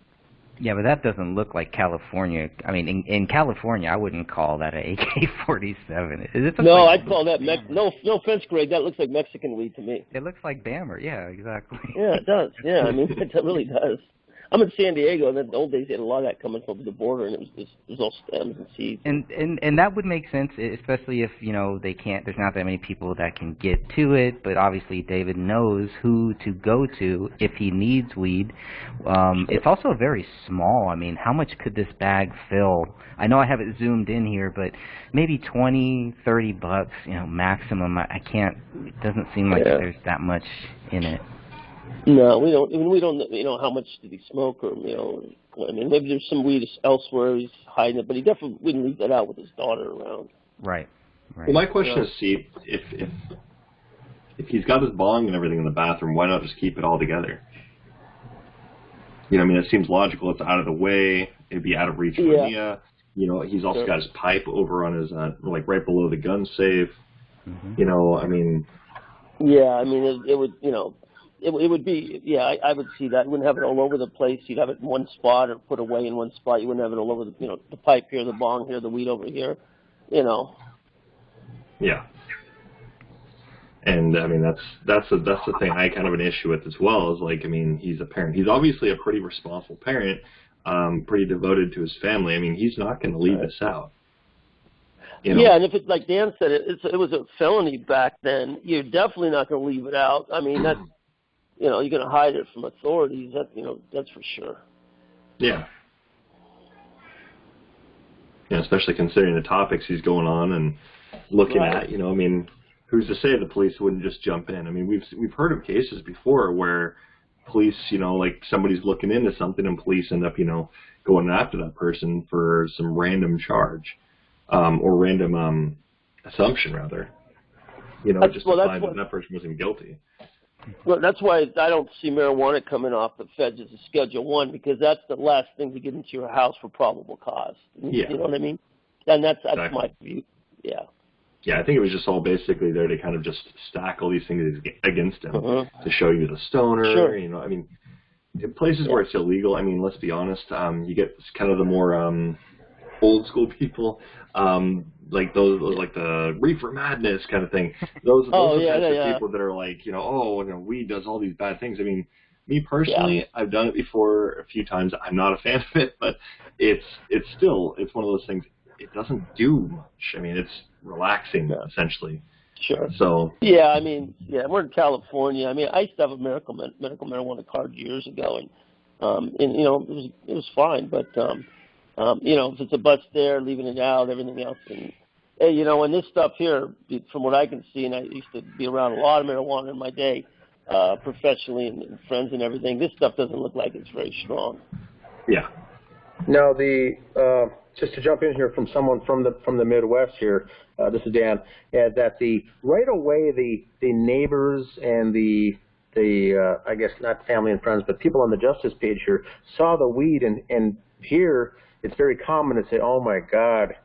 Yeah, but that doesn't look like California. I mean, in California, I wouldn't call that an AK-47. No, I'd call that no offense, Greg. That looks like Mexican weed to me. It looks like Bammer. Yeah, exactly. Yeah, it does. Yeah, I mean, it really does. I'm in San Diego, and in the old days, they had a lot of that coming from the border, and it was all stems and seeds. And that would make sense, especially if, you know, they can't. There's not that many people that can get to it. But obviously, David knows who to go to if he needs weed. It's also very small. I mean, how much could this bag fill? I know I have it zoomed in here, but maybe $20-$30, you know, maximum. I can't. It doesn't seem like there's that much in it. No, we don't. We don't. You know, how much did he smoke, or you know, I mean, maybe there's some weed elsewhere he's hiding it, but he definitely wouldn't leave that out with his daughter around. Right. Well, my question is, see, if he's got his bong and everything in the bathroom, why not just keep it all together? You know, I mean, it seems logical. It's out of the way. It'd be out of reach for Raniya. You know, he's also got his pipe over on his like right below the gun safe. Mm-hmm. You know, I mean. Yeah, I mean, it would, you know. It would be, I would see that. You wouldn't have it all over the place. You'd have it in one spot or put away in one spot. You wouldn't have it all over the, you know, the pipe here, the bong here, the weed over here, you know. Yeah. And I mean, that's the thing I kind of an issue with as well is like, I mean, he's a parent. He's obviously a pretty responsible parent, pretty devoted to his family. I mean, he's not going to leave this out. You know? Yeah, and if it's like Dan said, it was a felony back then, you're definitely not going to leave it out. I mean, that's, you know, you're going to hide it from authorities. That, you know, that's for sure. Yeah. Yeah, especially considering the topics he's going on and looking at. You know, I mean, who's to say the police wouldn't just jump in? I mean, we've heard of cases before where police, you know, like somebody's looking into something and police end up, you know, going after that person for some random charge or random assumption, rather. You know, just to find that person wasn't guilty. Well, that's why I don't see marijuana coming off the feds as a Schedule I, because that's the last thing to get into your house for probable cause. Yeah. You know what I mean? And that's my view. Yeah. Yeah, I think it was just all basically there to kind of just stack all these things against him to show you the stoner. Sure. You know, I mean, in places where it's illegal, I mean, let's be honest, you get kind of the more old school people, like those like the reefer madness kind of thing. Those are the types of people that are like, you know, oh, you know, weed does all these bad things. I mean, me personally, I've done it before a few times. I'm not a fan of it, but it's one of those things. It doesn't do much. I mean, it's relaxing essentially. Sure. So. Yeah, I mean, we're in California. I mean, I used to have a medical marijuana card years ago, and you know, it was fine, but. You know, if it's a bust there, leaving it out, everything else. And, hey, you know, and this stuff here, from what I can see, and I used to be around a lot of marijuana in my day, professionally and friends and everything, this stuff doesn't look like it's very strong. Yeah. Now, just to jump in here from someone from the Midwest here, this is Dan, that right away the neighbors and the I guess not family and friends, but people on the justice page here saw the weed, and here it's very common to say, oh my God,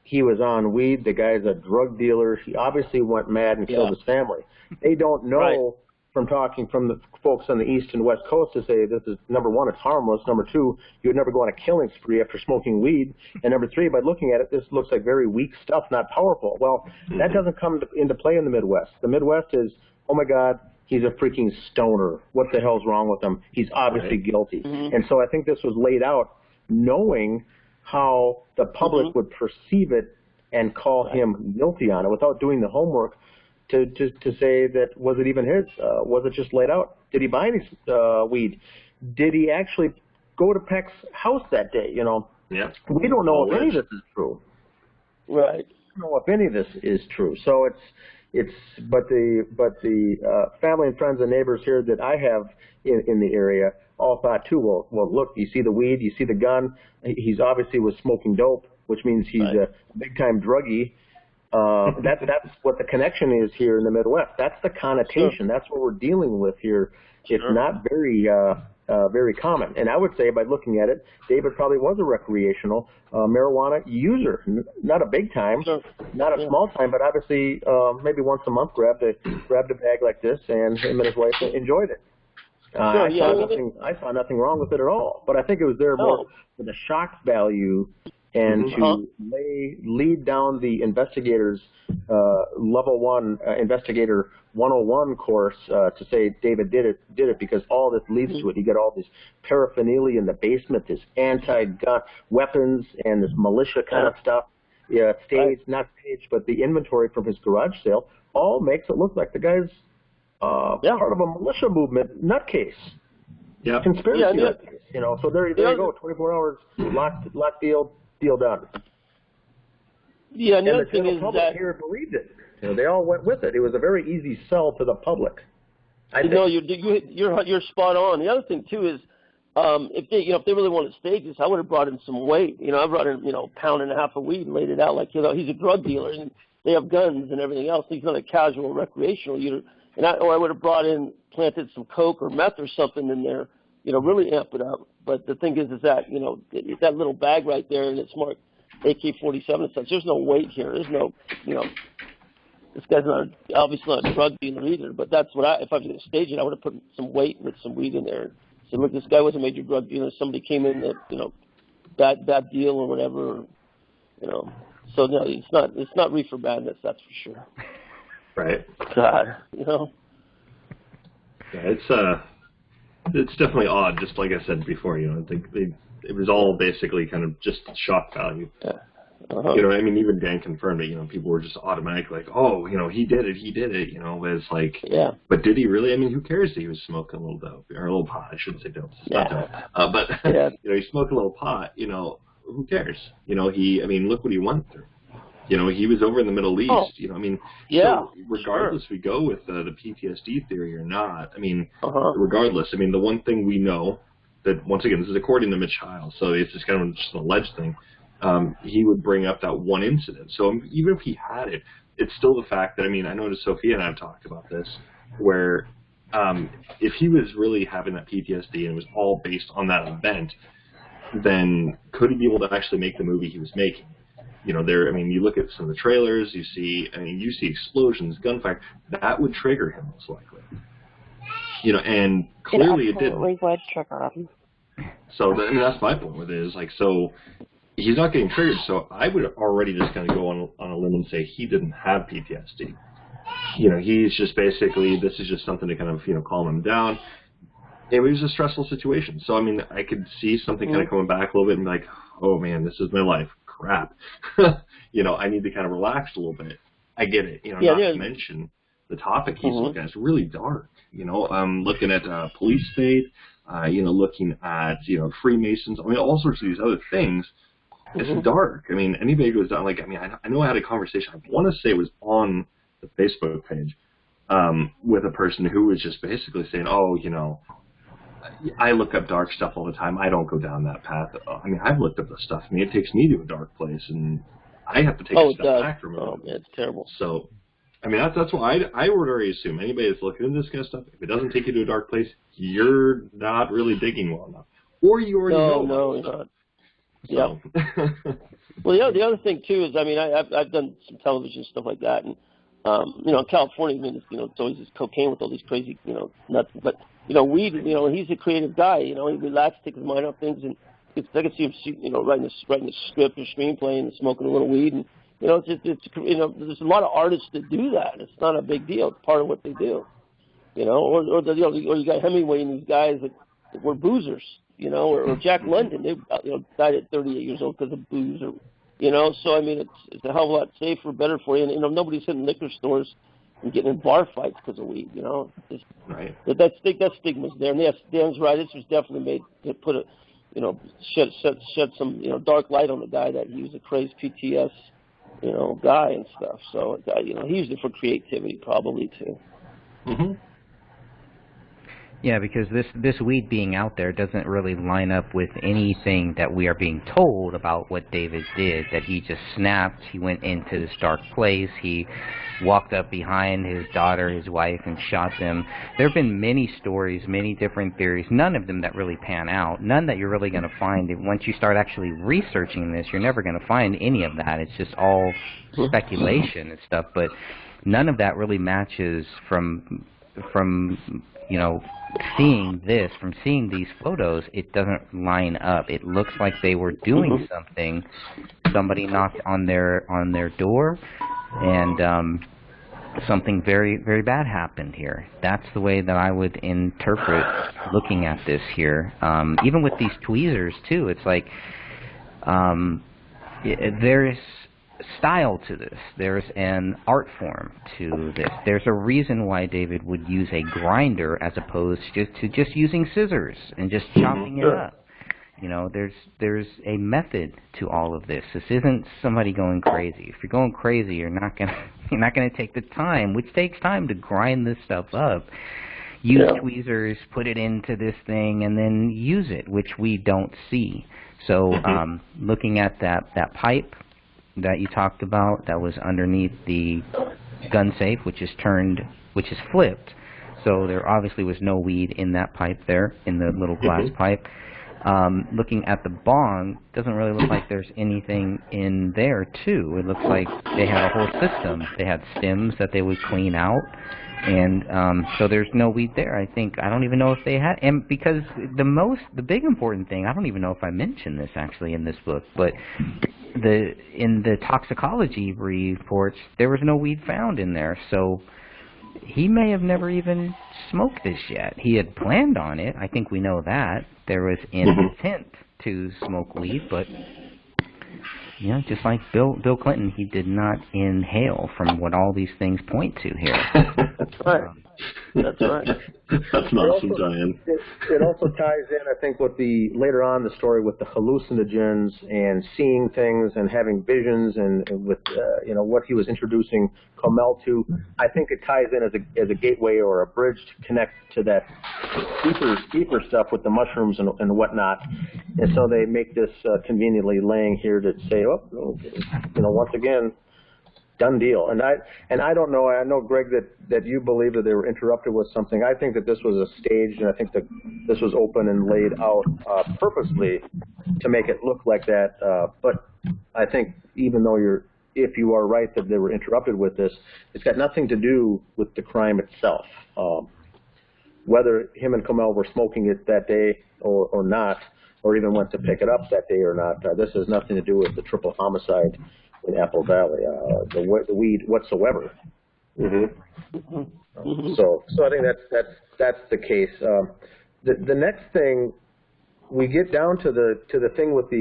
he was on weed, the guy's a drug dealer, he obviously went mad and killed his family. They don't know from talking from the folks on the East and West Coast to say this is, number one, it's harmless, number two, you would never go on a killing spree after smoking weed, and number three, by looking at it, this looks like very weak stuff, not powerful. Well, that doesn't come into play in the Midwest. The Midwest is, oh my God, he's a freaking stoner. What the hell's wrong with him? He's obviously guilty. And so I think this was laid out knowing how the public would perceive it and call him guilty on it without doing the homework to say that, was it even his? Was it just laid out? Did he buy any weed? Did he actually go to Peck's house that day? You know, we don't know if any of this is true. Right. We don't know if any of this is true. So but the family and friends and neighbors here that I have in the area all thought too, well, look, you see the weed, you see the gun, he's obviously was smoking dope, which means he's a big-time druggie. That's what the connection is here in the Midwest. That's the connotation. That's what we're dealing with here. It's not very common. And I would say, by looking at it, David probably was a recreational marijuana user. Not a big time, not a small time, but obviously maybe once a month grabbed a bag like this, and him and his wife enjoyed it. Sure, I saw nothing wrong with it at all. But I think it was there more for the shock value and to lead down the investigators level 1 investigator 101 course to say David did it because all this leads to it. You get all this paraphernalia in the basement, this anti-gun weapons and this militia kind of stuff. Yeah, staged, not staged, but the inventory from his garage sale all makes it look like the guy's part of a militia movement nutcase. Yeah. Conspiracy nutcase. You know, so there you go. 24 hours, lock deal done. Yeah, and the other the thing is public that here believed it. You know, they all went with it. It was a very easy sell to the public. You're spot on. The other thing too is if they really wanted to stage this, I would have brought in some weight. You know, I brought in a pound and a half of weed and laid it out like he's a drug dealer and they have guns and everything else. He's not a casual recreational user. Or I would have planted some coke or meth or something in there. Really amp it up. But the thing is that that little bag right there and it's marked AK-47 and such. There's no weight here. There's no this guy's obviously not a drug dealer either. But that's what if I was going to stage it, I would have put some weight with some weed in there. So look, this guy was a major drug dealer. Somebody came in that bad deal or whatever. So no, it's not reefer madness. That's for sure. Right. God, Yeah, it's definitely odd. Just like I said before, I think it was all basically kind of just shock value. Yeah. I mean, even Dan confirmed it. People were just automatically like, oh, he did it. But it's like, yeah. But did he really? I mean, who cares that he was smoking a little dope or a little pot? I shouldn't say dope. It's not dope. But he smoked a little pot. Who cares? Look what he went through. He was over in the Middle East. So regardless, we go with the PTSD theory or not. Regardless, the one thing we know that once again, this is according to Mitch Heil, so it's just kind of just an alleged thing. He would bring up that one incident. So even if he had it, it's still the fact that, I know Sophia and I have talked about this, where if he was really having that PTSD and it was all based on that event, then could he be able to actually make the movie he was making? You look at some of the trailers, you see explosions, gunfire, that would trigger him most likely. And clearly it didn't. It would trigger him. So, that's my point with it is, so he's not getting triggered, so I would already just kind of go on a limb and say he didn't have PTSD. He's just basically, this is just something to kind of, calm him down. It was a stressful situation. So, I could see something kind of coming back a little bit and be like, oh man, this is my life. Crap. I need to kind of relax a little bit. I get it. Not to mention the topic he's looking at is really dark. Looking at police state, looking at, Freemasons, all sorts of these other things. It's dark. Anybody goes down, I know I had a conversation, I want to say it was on the Facebook page, with a person who was just basically saying, I look up dark stuff all the time. I don't go down that path. I've looked up the stuff. It takes me to a dark place, and I have to take a step back from it. Oh, man, it's terrible. So, that's why I would already assume anybody that's looking into this kind of stuff, if it doesn't take you to a dark place, you're not really digging well enough. Or you already know. No, you're not. So. Yeah. Well, the other thing, too, is, I've done some television stuff like that, and, in California, it's always this cocaine with all these crazy, nuts, but, weed, he's a creative guy, he relaxes, takes his mind off things, and I can see him, writing a script or screenplay and smoking a little weed, and, there's a lot of artists that do that. It's not a big deal. It's part of what they do, or you got Hemingway and these guys that were boozers, or Jack London, they, died at 38 years old because of booze, or, so, it's a hell of a lot safer, better for you, and, nobody's hitting liquor stores and getting in bar fights because of weed, Right. That stigma's there, and yes, Dan's right. This was definitely shed some, dark light on the guy that he was a crazed PTS, guy and stuff. So, he used it for creativity probably too. Mm-hmm. Yeah, because this weed being out there doesn't really line up with anything that we are being told about what David did, that he just snapped, he went into this dark place, he walked up behind his daughter, his wife, and shot them. There have been many stories, many different theories, none of them that really pan out, none that you're really going to find. Once you start actually researching this, you're never going to find any of that. It's just all speculation and stuff, but none of that really matches from you know, seeing these photos, it doesn't line up. It looks like they were doing something. Somebody knocked on their door, and something very, very bad happened here. That's the way that I would interpret looking at this here. Even with these tweezers, too, it's like there's style to this. There's an art form to this. There's a reason why David would use a grinder as opposed to just using scissors and just chopping it up. You know, there's a method to all of this. This isn't somebody going crazy. If you're going crazy, you're not gonna take the time, which takes time, to grind this stuff up. Use tweezers, put it into this thing, and then use it, which we don't see. So, looking at that pipe that you talked about, that was underneath the gun safe, which is flipped. So there obviously was no weed in that pipe there, in the little glass pipe. Looking at the bong, doesn't really look like there's anything in there, too. It looks like they had a whole system. They had stems that they would clean out, and so there's no weed there. I don't even know if they had, and because the big important thing, I don't even know if I mentioned this actually in this book, but in the toxicology reports, there was no weed found in there, so he may have never even smoked this yet. He had planned on it. I think we know that. There was intent to smoke weed, but, you know, just like Bill Clinton, he did not inhale, from what all these things point to here. That's right. That's right. That's awesome, Diane. It also ties in, I think, with later on the story with the hallucinogens and seeing things and having visions, and with you know, what he was introducing Komel to. I think it ties in as a gateway or a bridge to connect to that deeper stuff with the mushrooms and whatnot. And so they make this conveniently laying here to say, oh, you know, once again, done deal. And I don't know. I know, Greg, that you believe that they were interrupted with something. I think that this was a stage, and I think that this was open and laid out purposely to make it look like that. But I think even though if you are right that they were interrupted with this, it's got nothing to do with the crime itself. Whether him and Komel were smoking it that day or not, or even went to pick it up that day or not, this has nothing to do with the triple homicide in Apple Valley, the weed whatsoever. So I think that's the case. The next thing, we get down to the thing with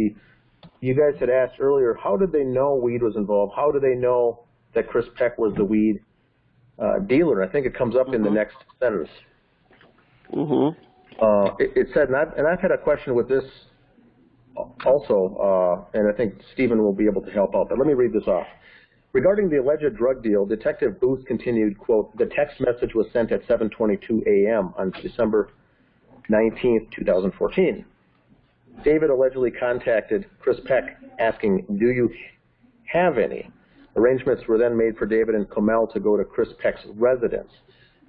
you guys had asked earlier, how did they know weed was involved? How do they know that Chris Peck was the weed dealer? I think it comes up in the next sentence. It said, and I've had a question with this also, and I think Stephen will be able to help out, but let me read this off. Regarding the alleged drug deal, Detective Booth continued, quote, the text message was sent at 7:22 a.m. on December 19th, 2014. David allegedly contacted Chris Peck asking, do you have any? Arrangements were then made for David and Komel to go to Chris Peck's residence.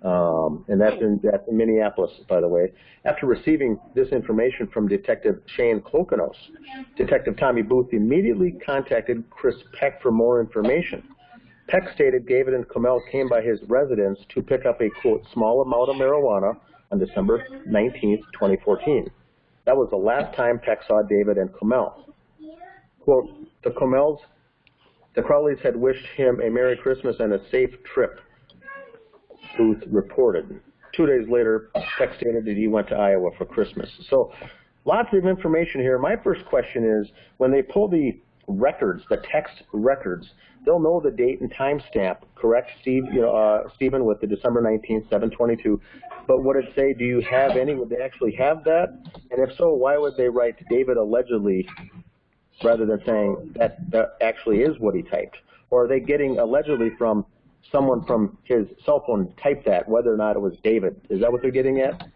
And that's in Minneapolis, by the way. After receiving this information from Detective Shane Klokonos, Detective Tommie Booth immediately contacted Chris Peck for more information. Peck stated David and Komel came by his residence to pick up a, quote, small amount of marijuana on December 19th, 2014. That was the last time Peck saw David and Komel. Quote, the Crowleys had wished him a Merry Christmas and a safe trip, Booth reported. 2 days later, Peck stated that he went to Iowa for Christmas. So lots of information here. My first question is, when they pull the records, the text records, they'll know the date and time stamp, correct, Steve? Stephen, with the December 19th, 7:22. But would it say, do you have any? Would they actually have that? And if so, why would they write David allegedly rather than saying that actually is what he typed? Or are they getting allegedly from someone from his cell phone typed that, whether or not it was David? Is that what they're getting at?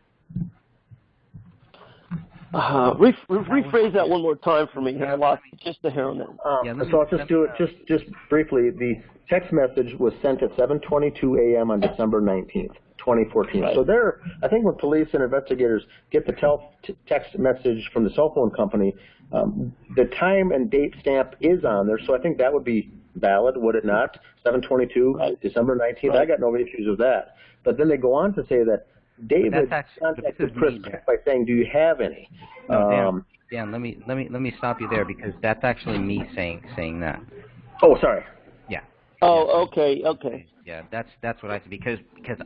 Rephrase that one more time for me. I lost just a hair on that. So I'll just do it just briefly. The text message was sent at 7:22 a.m. on December 19th, 2014. Right. So there, I think when police and investigators get the text message from the cell phone company, the time and date stamp is on there. So I think that would be valid, would it not? 7:22, right. December 19th. Right. I got no issues with that. But then they go on to say that David contacted Chris Peck by saying, "Do you have any?" No, Dan, let me stop you there because that's actually me saying that. Oh, sorry. Yeah. Oh, okay. Yeah, that's what I said because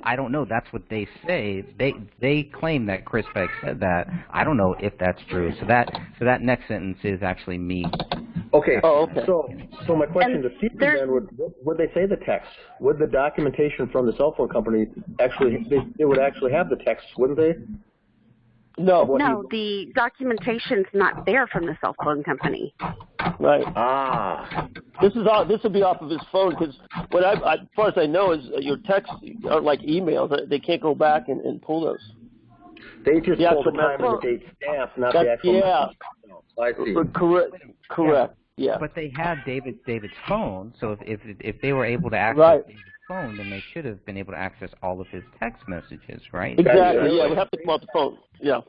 I don't know. That's what they say. They claim that Chris Peck said that. I don't know if that's true. So that next sentence is actually me. Okay. Oh, okay. So my question to Stephen then would they say the text? Would the documentation from the cell phone company actually they would actually have the text, wouldn't they? No. No, the documentation's not there from the cell phone company. Right. This will be off of his phone because what as far as I know is your texts are like emails. They can't go back and pull those. They just pull the time and the date stamp, not the actual. Yeah. I see. Correct. Yeah. But they had David's phone, so if they were able to access David's phone, then they should have been able to access all of his text messages, right? Exactly. Yeah, we have to come off the phone. Yeah.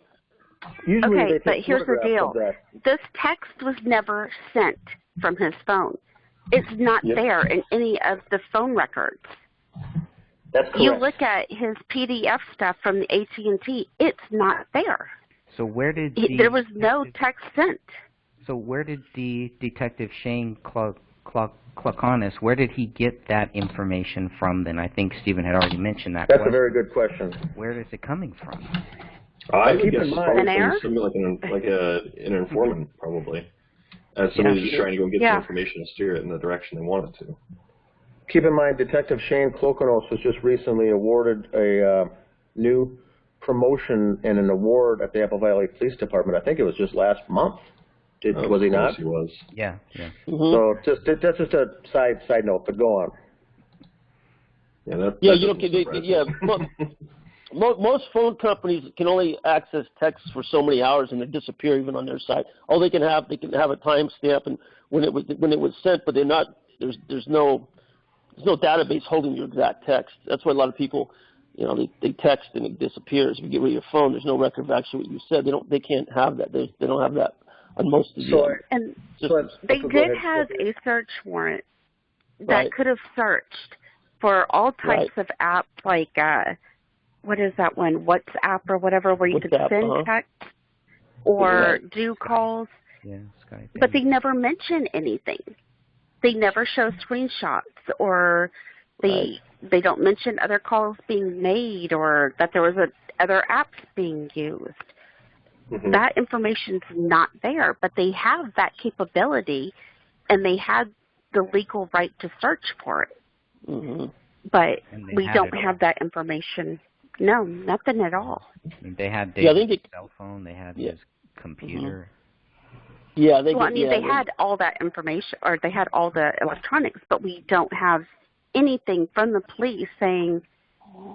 Usually okay, but here's the deal. That. This text was never sent from his phone. It's not there in any of the phone records. That's correct. You look at his PDF stuff from the AT&T, it's not there. So where did there was no text sent. So where did the Detective Shane Klokonos, where did he get that information from then? I think Stephen had already mentioned that. That's a very good question. Where is it coming from? I would guess probably from like an informant, probably. As somebody just trying to go and get the information and steer it in the direction they want it to. Keep in mind, Detective Shane Klokonos was just recently awarded a new promotion and an award at the Apple Valley Police Department. I think it was just last month. Was he not? He was. Yeah. So that's just a side note, but go on. Most phone companies can only access texts for so many hours and they disappear even on their site. All they can have a timestamp and when it was sent, but they're not. There's no database holding your exact text. That's why a lot of people, they text and it disappears. If you get rid of your phone, there's no record of actually what you said. They can't have that. They don't have that on most of the systems. They did have a search warrant that could have searched for all types of apps like what is that one? WhatsApp or whatever, where you could send text or do calls. Yeah, Skype. But they never mention anything. They never show screenshots, or they don't mention other calls being made, or that there was other apps being used. Mm-hmm. That information's not there, but they have that capability, and they had the legal right to search for it. Mm-hmm. But we don't have that information. No, nothing at all. I mean, they had David's cell phone. They had his computer. Mm-hmm. Yeah, they had all that information, or they had all the electronics, but we don't have anything from the police saying,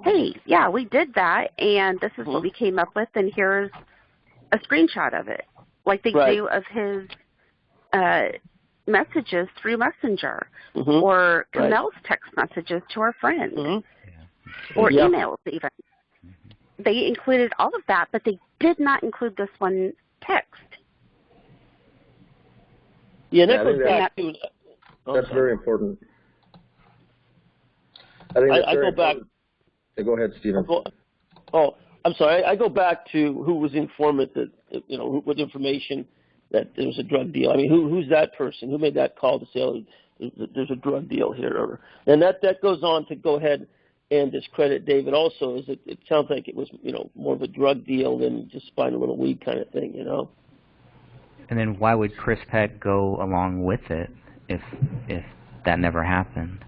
hey, yeah, we did that, and this is what we came up with, and here's a screenshot of it, like they do of his messages through Messenger, or Komel's text messages to our friends, or emails even. They included all of that, but they did not include this one text. Yeah, that goes back to... That's very important. I think I go back... Go ahead, Stephen. I'm sorry. I go back to who was informant that, with information that there was a drug deal. I mean, who's that person? Who made that call to say, oh, there's a drug deal here? And that goes on to go ahead and discredit David also. It sounds like it was, more of a drug deal than just find a little weed kind of thing, And then why would Chris Peck go along with it if that never happened?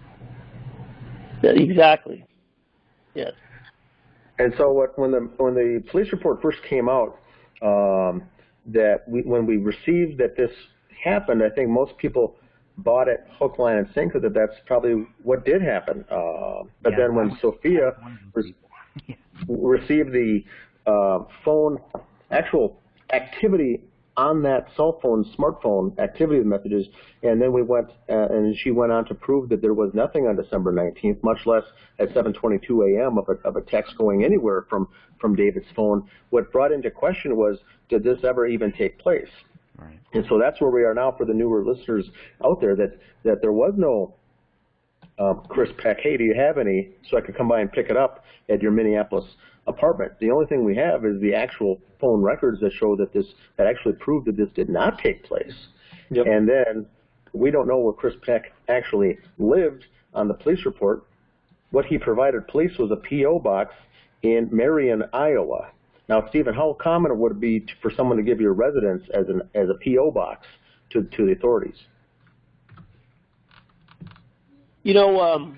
Exactly. Yes. And so when the police report first came out, when we received that this happened, I think most people bought it hook, line, and sinker that that's probably what did happen. But then when Sophia received the phone actual activity on that cell phone, smartphone activity messages, and then we went and she went on to prove that there was nothing on December 19th, much less at 7:22 a.m. of a text going anywhere from David's phone. What brought into question was, did this ever even take place? Right. And so that's where we are now for the newer listeners out there, that there was no Chris Peck, hey, do you have any, so I could come by and pick it up at your Minneapolis apartment? The only thing we have is the actual phone records that show that that actually prove that this did not take place. Yep. And then we don't know where Chris Peck actually lived on the police report. What he provided police was a P.O. box in Marion, Iowa. Now, Stephen, how common would it be for someone to give you a residence as a P.O. box to the authorities? You know,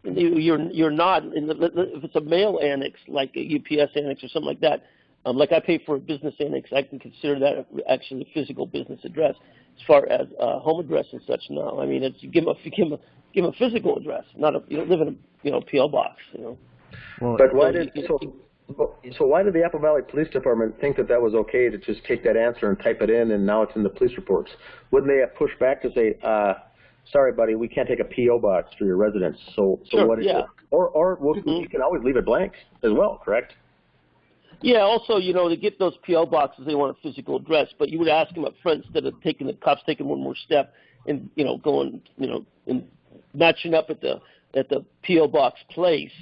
you're not, if it's a mail annex, like a UPS annex or something like that, like I pay for a business annex, I can consider that actually a physical business address. As far as home address and such, no. I mean, you give them a physical address, not you don't live in a P.O. box, you know. Well, but why did the Apple Valley Police Department think that was okay to just take that answer and type it in, and now it's in the police reports? Wouldn't they have pushed back to say, sorry, buddy, we can't take a P.O. box for your residence. So sure, what is it? Or you can always leave it blank as well, correct? Yeah, also, to get those P.O. boxes, they want a physical address, but you would ask them up front instead of the cops taking one more step and, going, and matching up at the P.O. box place,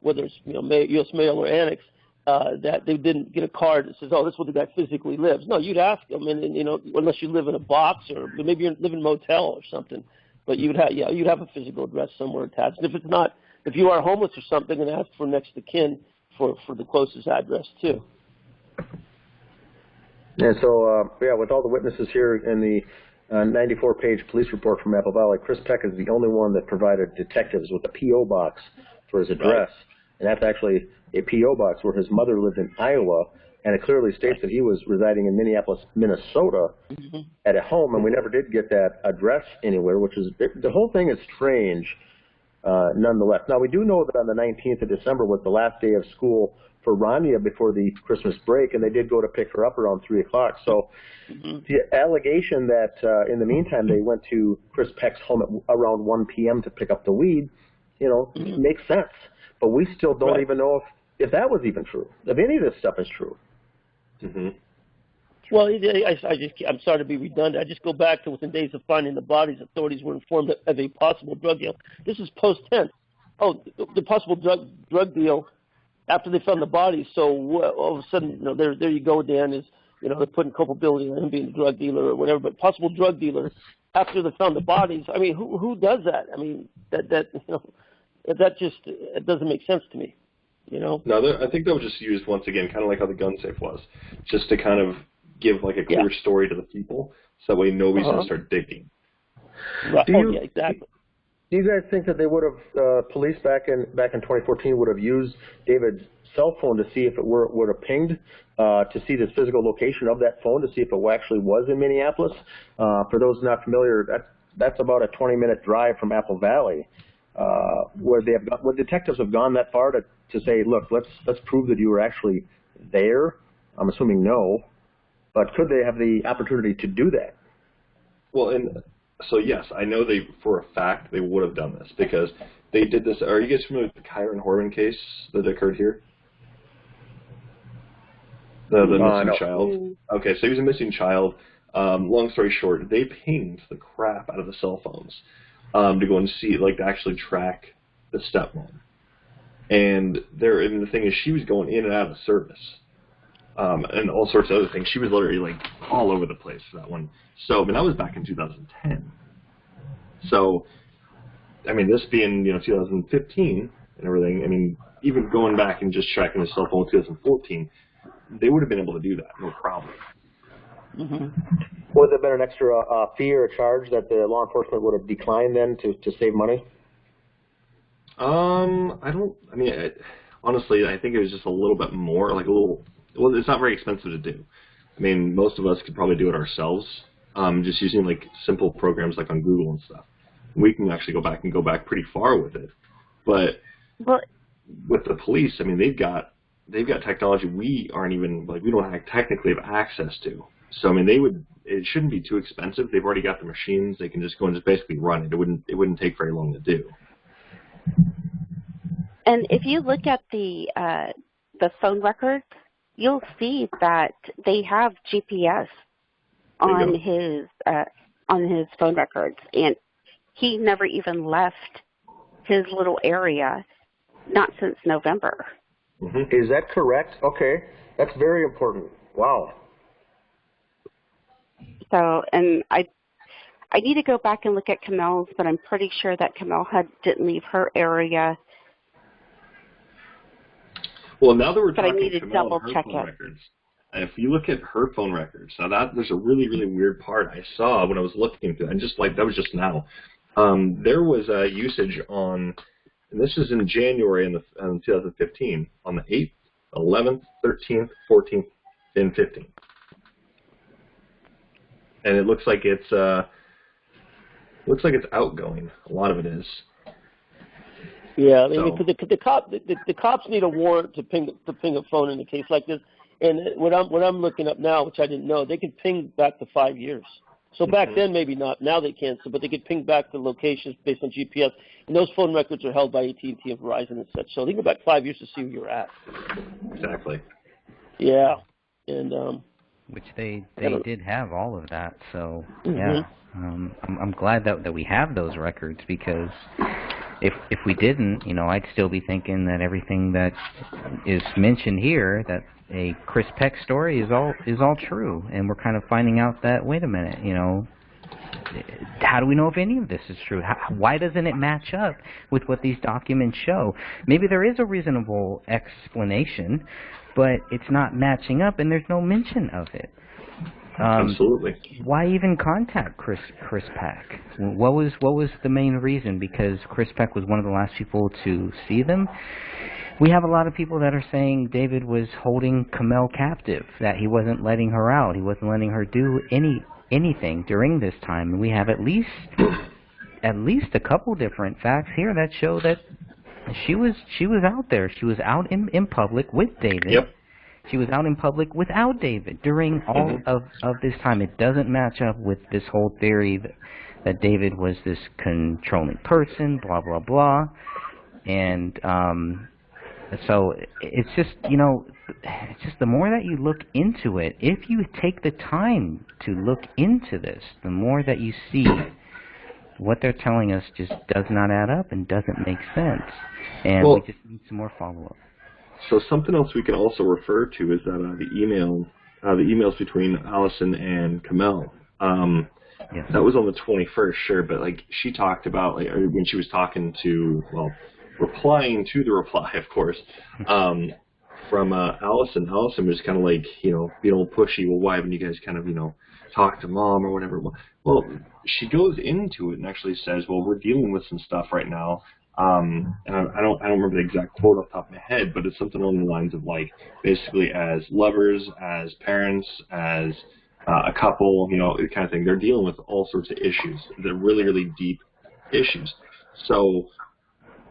whether it's, U.S. mail or annex, that they didn't get a card that says, oh, this is where the guy physically lives. No, you'd ask them, and unless you live in a box or maybe you live in a motel or something, but you'd have a physical address somewhere attached. And if you are homeless or something, and ask for next of kin for the closest address too. And so, with all the witnesses here in the 94-page police report from Apple Valley, Chris Peck is the only one that provided detectives with a P.O. box for his address. Right. And that's actually a P.O. box where his mother lived in Iowa, and it clearly states that he was residing in Minneapolis, Minnesota at a home, and we never did get that address anywhere, which is, the whole thing is strange nonetheless. Now, we do know that on the 19th of December was the last day of school for Raniya before the Christmas break, and they did go to pick her up around 3 o'clock. So the allegation that in the meantime they went to Chris Peck's home at around 1 p.m. to pick up the weed, makes sense. But we still don't even know if that was even true, if any of this stuff is true. Well, I'm sorry to be redundant. I just go back to within days of finding the bodies, authorities were informed of a possible drug deal. This is post-tense. Oh, the possible drug deal after they found the bodies. So all of a sudden, there you go, Dan, is, they're putting culpability on him being a drug dealer or whatever, but possible drug dealer after they found the bodies. I mean, who does that? I mean, that just, it doesn't make sense to me, No, I think that was just used once again, kind of like how the gun safe was, just to kind of give like a clear story to the people, so that way nobody's going to start digging. Right. Exactly. Do you guys think that they would have, police back in 2014 would have used David's cell phone to see if it would have pinged, to see the physical location of that phone, to see if it actually was in Minneapolis? For those not familiar, that's about a 20-minute drive from Apple Valley. Would detectives have gone that far to say, look, let's prove that you were actually there? I'm assuming no. But could they have the opportunity to do that? Well, so yes, I know for a fact they would have done this because they did this. Are you guys familiar with the Kyron Horman case that occurred here? The missing child. Okay, so he was a missing child. Long story short, they pinged the crap out of the cell phones to go and see, to actually track the stepmom. And the thing is, she was going in and out of service. And all sorts of other things. She was literally all over the place for that one. So, that was back in 2010. So, this being 2015 and everything. Even going back and just tracking the cell phone in 2014, they would have been able to do that, no problem. Would there have been an extra fee or a charge that the law enforcement would have declined then to save money? Honestly, I think it was just a little bit more, well, it's not very expensive to do. Most of us could probably do it ourselves, just using simple programs on Google and stuff. We can actually go back pretty far with it. But with the police, they've got technology we aren't even we don't technically have access to. So it shouldn't be too expensive. They've already got the machines. They can just go and just basically run it. It wouldn't take very long to do. And if you look at the phone records, you'll see that they have GPS on his phone records, and he never even left his little area, not since November. Is that correct? Okay. That's very important. Wow. So, and I need to go back and look at Komel's, but I'm pretty sure that Komel didn't leave her area. Well, now that we're but I talking need to Komel double and her check phone it. records, if you look at her phone records, now there's a really, really weird part I saw when I was looking through it, and just like, that was just now. There was a usage on, and this is in January in 2015, on the 8th, 11th, 13th, 14th, and 15th. And it looks like it's outgoing. A lot of it is. Yeah, I mean, the cops need a warrant to ping a phone in a case like this. And what I'm looking up now, which I didn't know, they could ping back to 5 years. So back then, maybe not. Now they can't. But they could ping back the locations based on GPS. And those phone records are held by AT&T and Verizon and such. So they can go back 5 years to see where you're at. Exactly. Yeah, and which they did have all of that. So yeah, I'm glad that we have those records, because if we didn't, I'd still be thinking that everything that is mentioned here, that a Chris Peck story is all true, and we're kind of finding out that, wait a minute, how do we know if any of this is true? Why doesn't it match up with what these documents show? Maybe there is a reasonable explanation, but it's not matching up, and there's no mention of it. Absolutely. Why even contact Chris Peck? What was the main reason? Because Chris Peck was one of the last people to see them. We have a lot of people that are saying David was holding Komel captive, that he wasn't letting her out, he wasn't letting her do anything during this time. And we have at least a couple different facts here that show that she was out there. She was out in public with David. Yep. She was out in public without David during all of this time. It doesn't match up with this whole theory that David was this controlling person, blah, blah, blah. And so it's just, it's just the more that you look into it, if you take the time to look into this, the more that you see what they're telling us just does not add up and doesn't make sense. And we just need some more follow-up. So something else we can also refer to is that the emails between Allison and Komel. Yes. That was on the 21st, sure, but she talked about when she was talking to, replying to the reply, of course, from Allison. Allison was kind of being all pushy. Well, why haven't you guys kind of talked to Mom or whatever? Well, she goes into it and actually says, well, we're dealing with some stuff right now. And I don't remember the exact quote off the top of my head, but it's something along the lines of basically as lovers, as parents, as a couple, kind of thing. They're dealing with all sorts of issues. They're really, really deep issues. So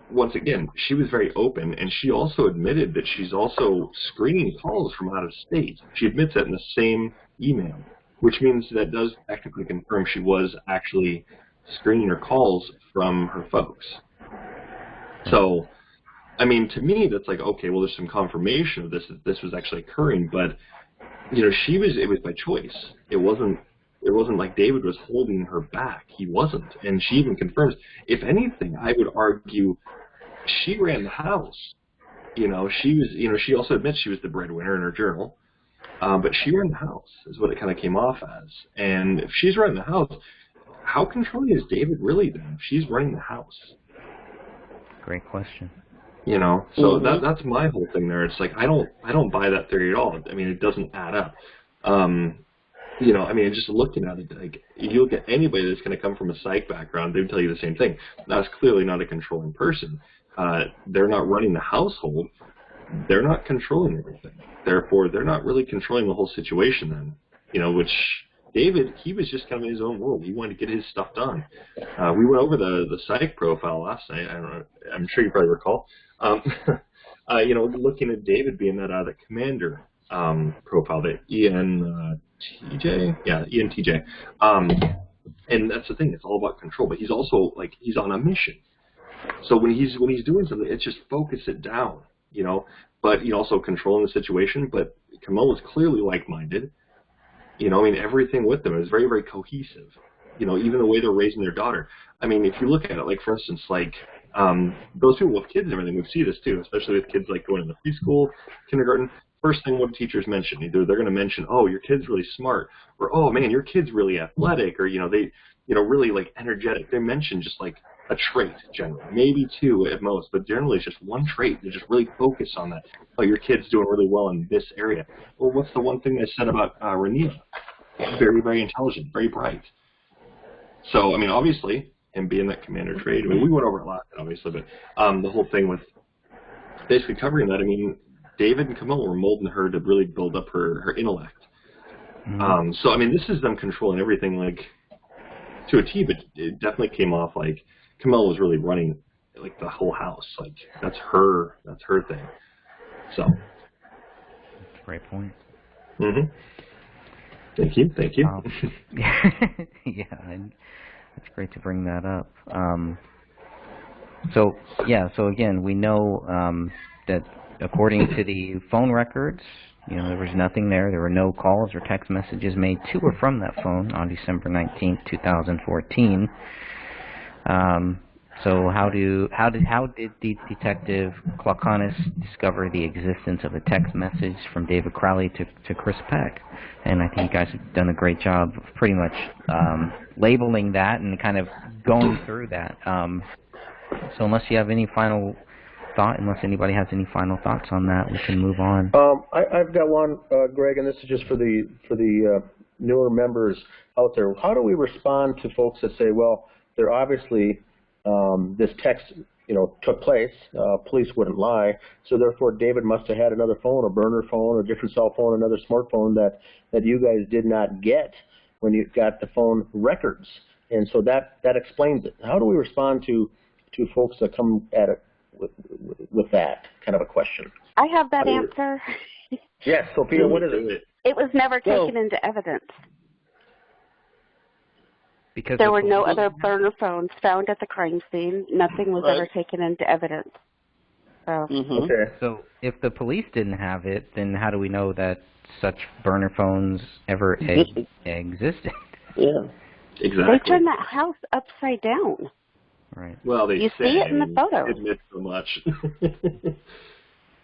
once again, she was very open, and she also admitted that she's also screening calls from out of state. She admits that in the same email, which means that does technically confirm she was actually screening her calls from her folks. So, I mean, to me, that's okay, well, there's some confirmation of this, that this was actually occurring, but, it was by choice. It wasn't like David was holding her back. He wasn't. And she even confirms, if anything, I would argue she ran the house. She was, she also admits she was the breadwinner in her journal, but she ran the house is what it kind of came off as. And if she's running the house, how controlling is David really then if she's running the house? Great question. So that's my whole thing there. It's I don't buy that theory at all. I mean, it doesn't add up. I mean, just looking at it, you look at anybody that's going to come from a psych background, they would tell you the same thing. That's clearly not a controlling person. They're not running the household. They're not controlling everything. Therefore, they're not really controlling the whole situation then, which David, he was just kind of in his own world. He wanted to get his stuff done. We went over the psych profile last night. I'm sure you probably recall. Looking at David being that commander profile, the ENTJ? Yeah, ENTJ. And that's the thing. It's all about control. But he's also, he's on a mission. So when he's doing something, it's just focus it down, But he also controlling the situation. But Komel was clearly like-minded. Everything with them is very, very cohesive. Even the way they're raising their daughter. I mean, if you look at it, for instance, those people with kids and everything, we see this too, especially with kids like going into preschool, kindergarten. First thing what teachers mention, either they're going to mention, oh, your kid's really smart, or oh man, your kid's really athletic, or really like energetic. They mention just like a trait generally, maybe two at most, but generally it's just one trait. They just really focus on that. Oh, your kid's doing really well in this area. Well, what's the one thing I said about Raniya? Very, very intelligent, very bright. So, I mean, obviously, him being that commander trait, I mean, we went over it a lot, obviously, but the whole thing with basically covering that, I mean, David and Komel were molding her to really build up her intellect. So, I mean, this is them controlling everything, like, to a T, but it definitely came off like Komel was really running, like, the whole house. Like, that's her thing. So. That's a great point. Thank you. Yeah, it's great to bring that up. So again, we know that according to the phone records, there was nothing there. There were no calls or text messages made to or from that phone on December 19th, 2014. So how did the Detective Klokonos discover the existence of a text message from David Crowley to Chris Peck? And I think you guys have done a great job of pretty much labeling that and kind of going through that. So unless you have any final thought, unless anybody has any final thoughts on that, we can move on. I've got one, Greg, and this is just for the newer members out there. How do we respond to folks that say, well, they're obviously this text, took place. Police wouldn't lie, so therefore David must have had another phone, a burner phone, a different cell phone, another smartphone that you guys did not get when you got the phone records, and so that explains it. How do we respond to folks that come at it with that kind of a question? I have that answer. Yes, Sophia, what is it? It was never taken into evidence. Because there were no other burner phones found at the crime scene. Nothing was ever taken into evidence. So. Okay. So if the police didn't have it, then how do we know that such burner phones ever existed? Yeah. Exactly. They turned that house upside down. Right. Well, you see it in the photo. Admit so much.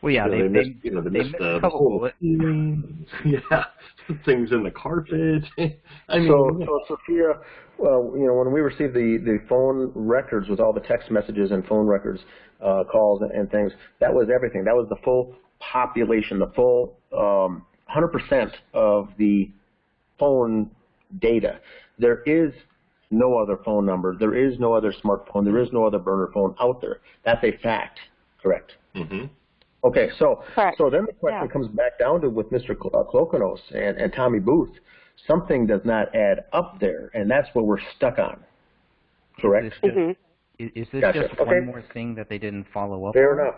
Well, yeah, they missed the couple bullets. Yeah, things in the carpet. So Sophia, when we received the phone records with all the text messages and phone records, calls and things, that was everything. That was the full population, the full 100% of the phone data. There is no other phone number. There is no other smartphone. There is no other burner phone out there. That's a fact. Correct. Okay, so then the question comes back down to with Mr. Klokonos and Tommie Booth, something does not add up there, and that's what we're stuck on. Correct? Is this just one more thing that they didn't follow up on? Fair enough.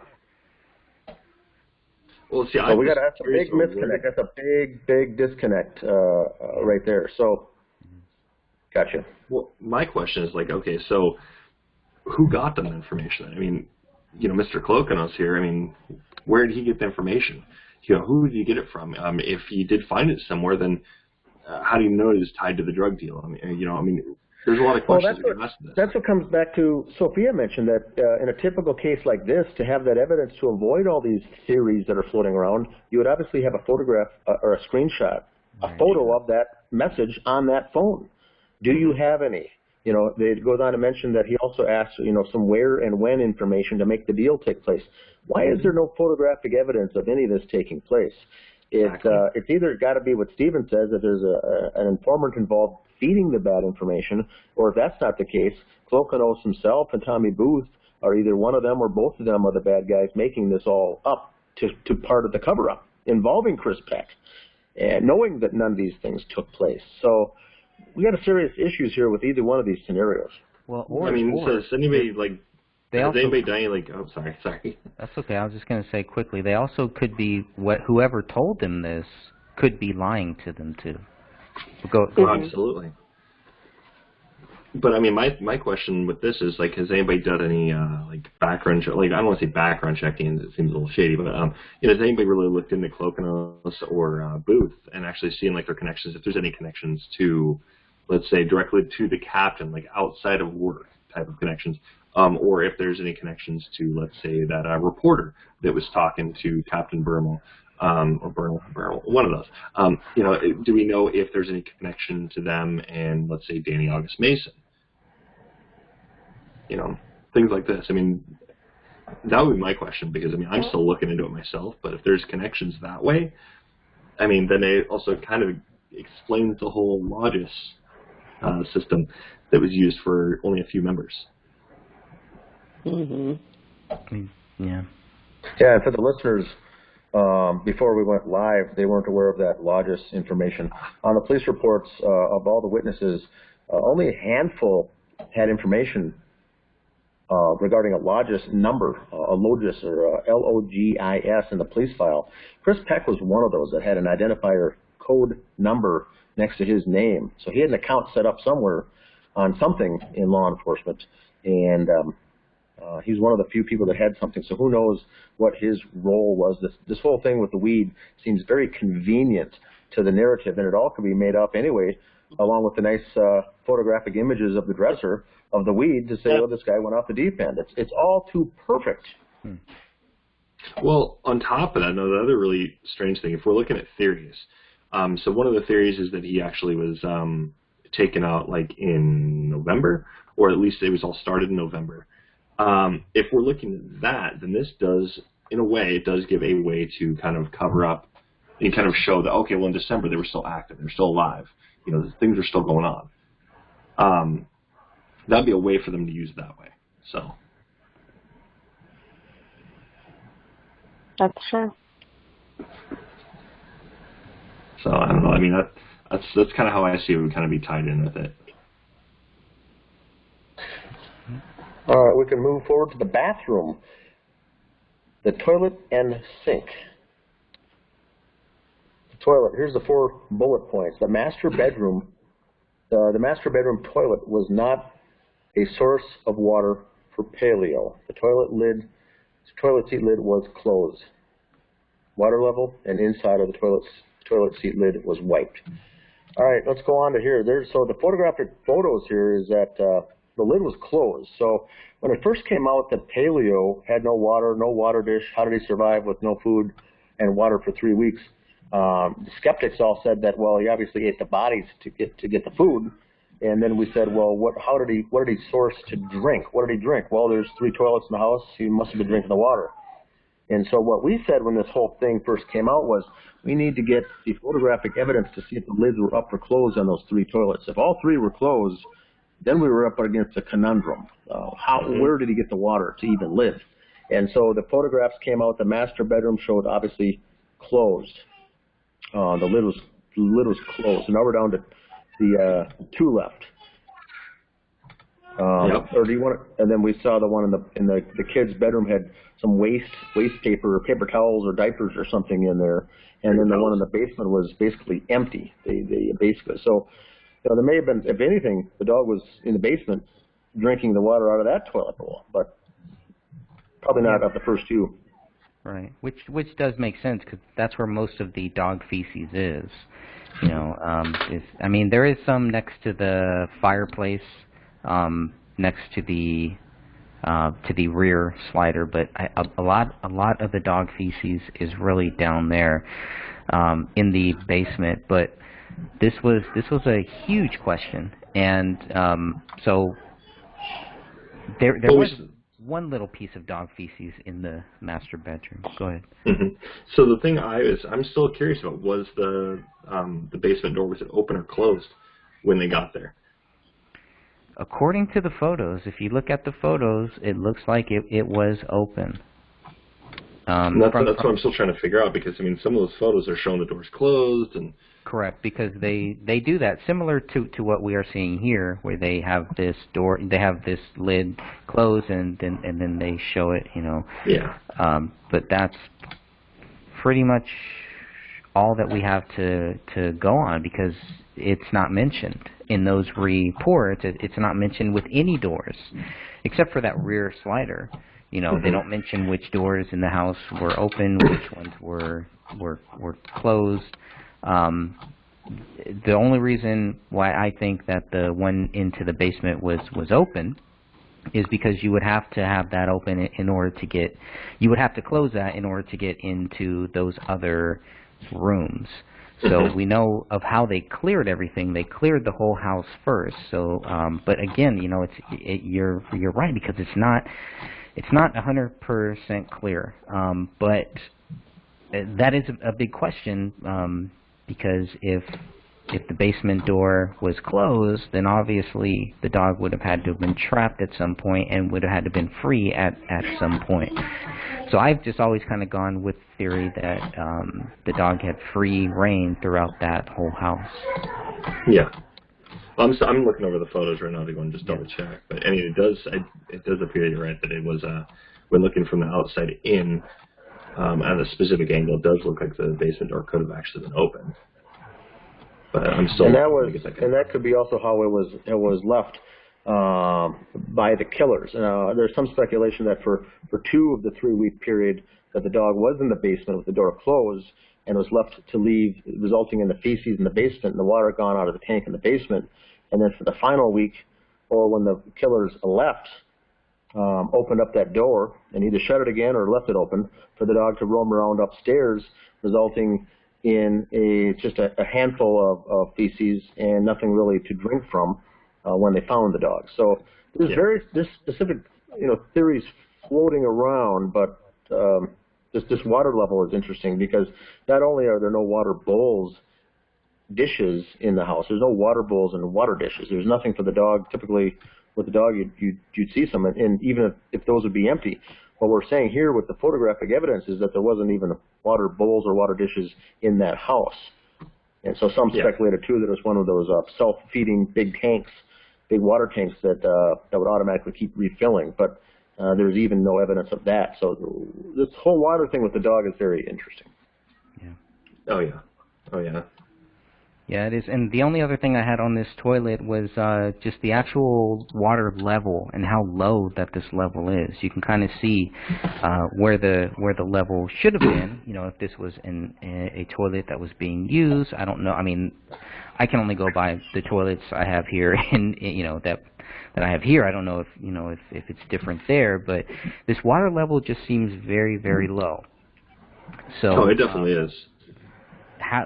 Well, see, so that's a big misconnect. That's a big disconnect right there. So, gotcha. Well, my question is okay, so who got them information? I mean, Mr. Klokonos here, I mean, where did he get the information? Who did he get it from? If he did find it somewhere, then how do you know it was tied to the drug deal? I mean, there's a lot of questions that get asked to this. That's what comes back to Sophia mentioned that in a typical case like this, to have that evidence to avoid all these theories that are floating around, you would obviously have a photograph or a screenshot, a photo of that message on that phone. Do you have any? It goes on to mention that he also asked, some where and when information to make the deal take place. Why is there no photographic evidence of any of this taking place? It's either got to be what Stephen says, that there's an informant involved feeding the bad information, or if that's not the case, Klokonos himself and Tommie Booth are either one of them or both of them are the bad guys making this all up to part of the cover-up involving Chris Peck, and knowing that none of these things took place. So we got serious issues here with either one of these scenarios. Well, has anybody dying oh, sorry. That's okay. I was just going to say quickly, they also could be whoever told them this could be lying to them too. Go absolutely. But I mean, my question with this is has anybody done any background check? I don't want to say background checking; it seems a little shady. But has anybody really looked into Klokonos or Booth and actually seen their connections? If there's any connections to, let's say, directly to the captain, outside of work, type of connections, or if there's any connections to, let's say, that reporter that was talking to Captain Bermel, or Bernal, one of those. You know, do we know if there's any connection to them and, let's say, Danny August Mason? You know, things like this. I mean, that would be my question, because, I mean, I'm still looking into it myself, but if there's connections that way, I mean, then it also kind of explains the whole Logis system that was used for only a few members. Yeah. Yeah, and for the listeners, before we went live, they weren't aware of that Logis information. On the police reports of all the witnesses, only a handful had information regarding a Logis number, a Logis or Logis in the police file. Chris Peck was one of those that had an identifier code number next to his name. So he had an account set up somewhere on something in law enforcement, and he's one of the few people that had something. So who knows what his role was. This whole thing with the weed seems very convenient to the narrative, and it all could be made up anyway, along with the nice photographic images of the dresser of the weed to say, oh, this guy went off the deep end. It's all too perfect. Well, on top of that, the other really strange thing, if we're looking at theories, so one of the theories is that he actually was taken out like in November, or at least it was all started in November. If we're looking at that, then this does, in a way, it does give a way to kind of cover up and kind of show that, okay, well, in December they were still active, they're still alive, you know, things are still going on. That'd be a way for them to use it that way. So. That's true. So I don't know. I mean, that's kind of how I see it would kind of be tied in with it. All right, we can move forward to the bathroom, the toilet and sink. The toilet. Here's the 4 bullet points. The master bedroom. The master bedroom toilet was not a source of water for paleo. The toilet seat lid was closed. Water level and inside of the toilet seat lid was wiped. All right, let's go on to here. So the photographic photos here is that the lid was closed. So when it first came out that paleo had no water dish, how did he survive with no food and water for 3 weeks? The skeptics all said that, well, he obviously ate the bodies to get the food. And then we said, well, what did he source to drink? What did he drink? Well, there's 3 toilets in the house. He must have been drinking the water. And so what we said when this whole thing first came out was we need to get the photographic evidence to see if the lids were up or closed on those 3 toilets. If all 3 were closed, then we were up against a conundrum. Where did he get the water to even live? And so the photographs came out. The master bedroom showed obviously closed. The lid was closed. So now we're down to the 2 left. Or do you want to, and then we saw the one in the kid's bedroom had some waste paper or paper towels or diapers or something in there, and then the one in the basement was basically empty. They basically, so you know, there may have been, if anything, the dog was in the basement drinking the water out of that toilet bowl, but probably not of the first 2. Right, which does make sense because that's where most of the dog feces is. You know, I mean, there is some next to the fireplace, next to the rear slider, but a lot of the dog feces is really down there in the basement. But this was a huge question, and so there was one little piece of dog feces in the master bedroom. Go ahead. So the thing I'm still curious about was the basement door, was it open or closed when they got there? According to the photos, if you look at the photos, it looks like it was open. That's what I'm still trying to figure out, because I mean, some of those photos are showing the doors closed and. Correct, because they do that similar to what we are seeing here, where they have this lid closed and then they show it, you know. Yeah. But that's pretty much all that we have to go on, because it's not mentioned in those reports. It's not mentioned with any doors, except for that rear slider. You know, they don't mention which doors in the house were open, which ones were closed. The only reason why I think that the one into the basement was open is because you would have to have that open in order to get, you would have to close that in order to get into those other rooms. So we know of how they cleared everything. They cleared the whole house first. So, but again, you know, you're right, because it's not 100% clear. But that is a big question, because if the basement door was closed, then obviously the dog would have had to have been trapped at some point and would have had to have been free at some point. So I've just always kind of gone with the theory that the dog had free reign throughout that whole house. Yeah. Well, I'm looking over the photos right now to go and just double check. But I mean, it does appear you're right that it was when looking from the outside in at a specific angle, it does look like the basement door could have actually been opened. But I'm still. And that could be also how it was left by the killers. There's some speculation that for 2 of the 3-week period that the dog was in the basement with the door closed and was left to leave, resulting in the feces in the basement and the water gone out of the tank in the basement. And then for the final week, or when the killers left, opened up that door and either shut it again or left it open for the dog to roam around upstairs, resulting in just a handful of feces and nothing really to drink from when they found the dog. So there's specific theories floating around, but this water level is interesting because not only are there no water bowls, dishes in the house, there's no water bowls and water dishes. There's nothing for the dog. Typically, with the dog, you'd see some, and even if those would be empty. What we're saying here with the photographic evidence is that there wasn't even water bowls or water dishes in that house. And so some speculated, too, that it was one of those self-feeding big tanks, big water tanks that would automatically keep refilling. But there's even no evidence of that. So this whole water thing with the dog is very interesting. Yeah. Oh, yeah. Oh, yeah. Yeah, it is. And the only other thing I had on this toilet was just the actual water level and how low that this level is. You can kind of see where the level should have been. You know, if this was a toilet that was being used. I don't know. I mean, I can only go by the toilets I have here, and that I have here. I don't know if it's different there, but this water level just seems very, very low. So it definitely is. I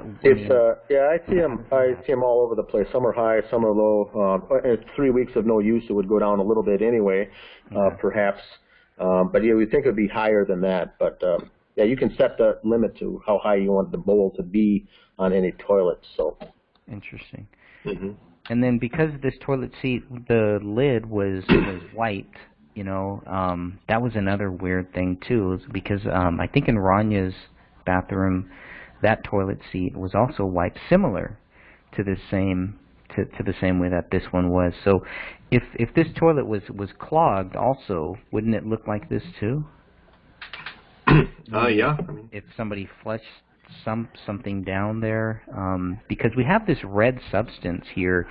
see them all over the place. Some are high, some are low. In 3 weeks of no use, it would go down a little bit anyway, perhaps. But we think it would be higher than that. But you can set the limit to how high you want the bowl to be on any toilet. So interesting. Mm-hmm. And then because this toilet seat, the lid was white. That was another weird thing too, because I think in Raniya's bathroom, that toilet seat was also wiped similar to the same way that this one was. So if this toilet was clogged also, wouldn't it look like this too? Yeah. If somebody flushed something down there, because we have this red substance here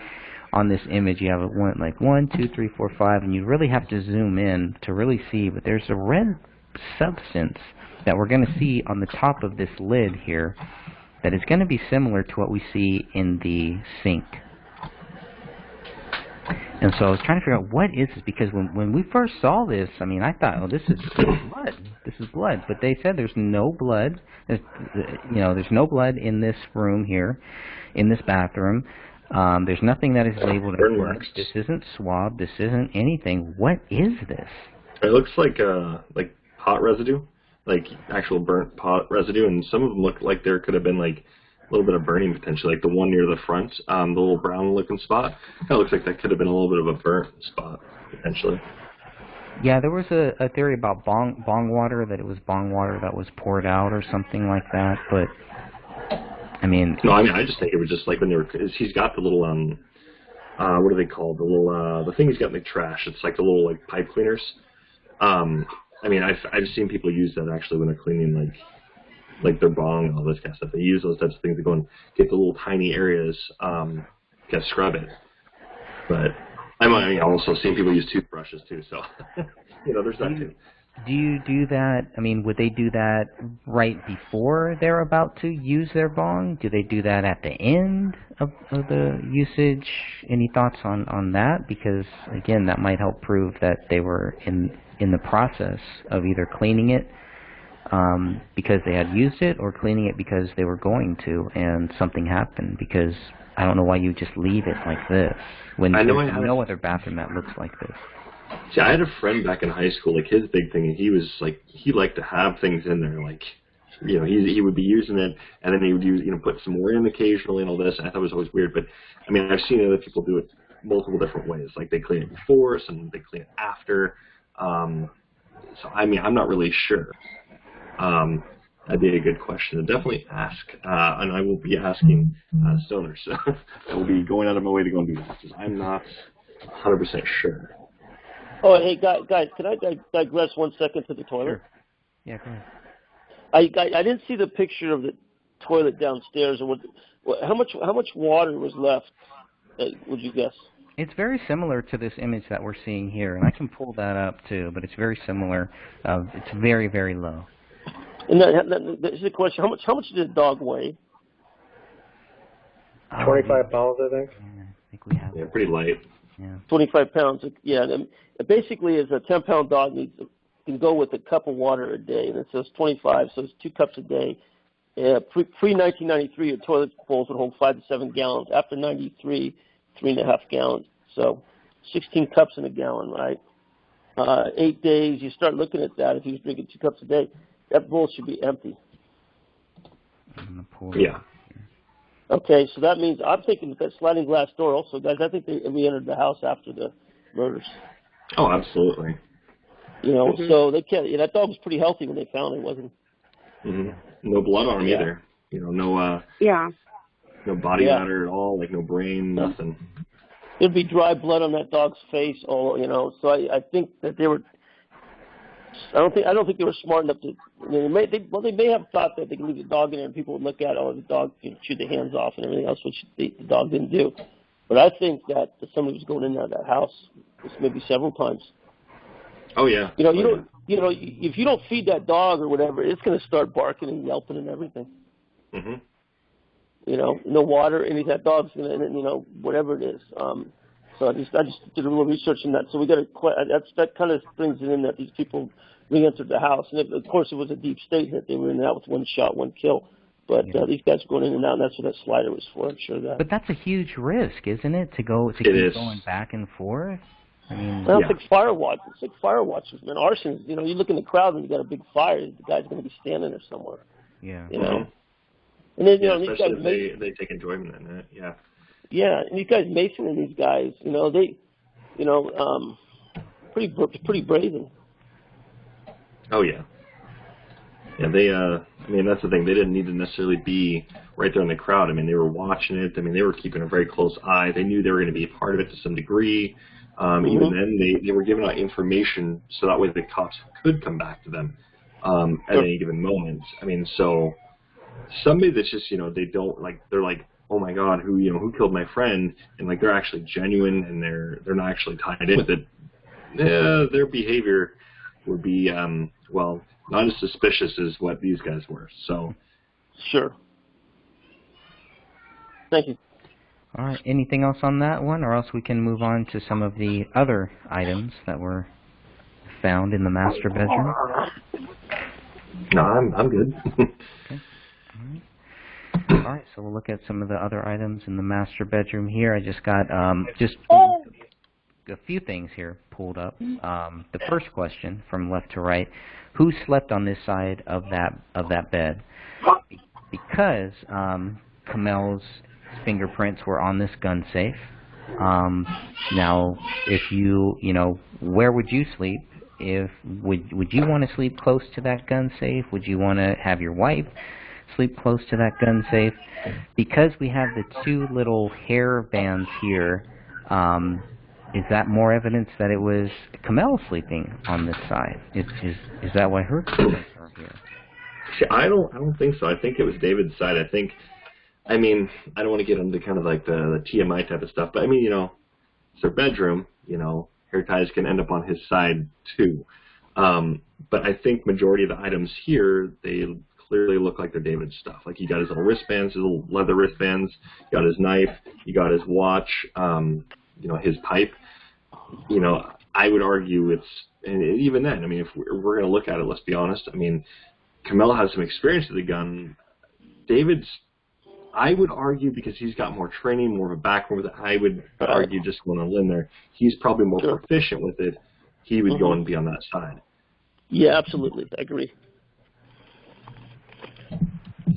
on this image. You have like 1, 2, 3, 4, 5, and you really have to zoom in to really see. But there's a red substance that we're going to see on the top of this lid here that is going to be similar to what we see in the sink. And so I was trying to figure out what is this, because when we first saw this, I mean, I thought, oh, this is blood. This is blood. But they said there's no blood. There's no blood in this room here, in this bathroom. There's nothing that is labeled as blood. This isn't swabbed. This isn't anything. What is this? It looks like pot residue, like actual burnt pot residue, and some of them look like there could have been like a little bit of burning potentially, like the one near the front, the little brown-looking spot. That looks like that could have been a little bit of a burnt spot potentially. Yeah, there was a theory about bong water, that it was bong water that was poured out or something like that, but I mean... No, I just think it was just like when they were... He's got the little, what are they called? The little, the thing he's got in the trash. It's like the little, like, pipe cleaners. I mean, I've seen people use that actually when they're cleaning, like their bong and all this kind of stuff. They use those types of things to go and get the little tiny areas, kind of scrub it. But I've also seen people use toothbrushes too, so, there's that too. Do you do that? I mean, would they do that right before they're about to use their bong? Do they do that at the end of the usage? Any thoughts on that? Because again, that might help prove that they were in the process of either cleaning it because they had used it, or cleaning it because they were going to, and something happened. Because I don't know why you just leave it like this when there's no other bathroom that looks like this. See, I had a friend back in high school, like his big thing, he was like, he liked to have things in there, like, you know, he would be using it, and then he would use, you know, put some more in occasionally and all this, and I thought it was always weird, but, I mean, I've seen other people do it multiple different ways, like they clean it before, some they clean it after, so, I mean, I'm not really sure. That'd be a good question to definitely ask, and I will be asking stoners, so I will be going out of my way to go and do that, because I'm not 100% sure. Oh, hey, guys, can I digress 1 second to the toilet? Sure. Yeah, go ahead. I didn't see the picture of the toilet downstairs. Or how much water was left, would you guess? It's very similar to this image that we're seeing here, and I can pull that up too, but it's very similar. It's very, very low. And this is the question, how much did the dog weigh? 25 pounds, I think. Yeah, I think we have. Yeah, pretty light. Yeah. 25 pounds. Yeah. Basically, is a 10-pound dog can go with a cup of water a day, and it says 25, so it's 2 cups a day. Pre-1993, your toilet bowls would hold 5 to 7 gallons. After 93, 3.5 gallons. So 16 cups in a gallon, right? 8 days, you start looking at that. If he was drinking 2 cups a day, that bowl should be empty. Yeah. Okay, so that means I'm thinking that sliding glass door also, guys, I think they re-entered the house after the murders. Oh, absolutely. You know, so they can't. That dog was pretty healthy when they found it, wasn't he? Mm-hmm. No blood on him either. You know, no no body matter at all, like no brain, nothing. There'd be dry blood on that dog's face, so I think that they were. I don't think they were smart enough to. They may have thought that they could leave the dog in there and people would look at, the dog chewed the hands off and everything else, which the dog didn't do. But I think that somebody was going in there that house, maybe several times. Oh yeah. If you don't feed that dog or whatever, it's going to start barking and yelping and everything. Mhm. No water, any of that dog's going to, whatever it is. So I just did a little research on that. So we got that kind of brings it in that these people re-entered the house, and of course it was a deep state that they were in and out with 1 shot, 1 kill. But these guys are going in and out, and that's what that slider was for. I'm sure that. But that's a huge risk, isn't it? Keep going back and forth. I mean, it's like fire watch. It's like fire watchers, man. Arson. You look in the crowd and you got a big fire. The guy's going to be standing there somewhere. Yeah. And then these guys they take enjoyment in it. Yeah. Yeah, and these guys, Mason and these guys, pretty brazen. Oh yeah. Yeah, they. I mean, that's the thing. They didn't need to necessarily be right there in the crowd. I mean, they were watching it. I mean, they were keeping a very close eye. They knew they were going to be a part of it to some degree. Even then, they were giving out information so that way the cops could come back to them at any given moment. I mean, so somebody that's just they don't they're like, oh my God, who killed my friend, and they're actually genuine and they're not actually tied into it. Their behavior would be not as suspicious as what these guys were. So sure. Thank you. All right. Anything else on that one, or else we can move on to some of the other items that were found in the master bedroom. No, I'm good. Okay. All right. So we'll look at some of the other items in the master bedroom here. I just got a few things here pulled up. The first question from left to right: who slept on this side of that bed? Because Komel's fingerprints were on this gun safe. Now, if where would you sleep? Would you want to sleep close to that gun safe? Would you want to have your wife sleep close to that gun safe? Because we have the 2 little hair bands here, is that more evidence that it was Komel sleeping on this side? Is that why her fingerprints are here? See, I don't think so. I think it was David's side. I mean, I don't want to get into kind of like the TMI type of stuff, but I mean, it's their bedroom, hair ties can end up on his side too. But I think majority of the items here, they clearly look like they're David's stuff. Like he got his little wristbands, his little leather wristbands, he got his knife, he got his watch, his pipe. I would argue and even then, I mean, if we're going to look at it, let's be honest, I mean, Komel has some experience with the gun. David's, I would argue, because he's got more training, more of a background with it, I would argue, just going on a limb there, he's probably more proficient with it. He would go and be on that side. Yeah, absolutely. I agree.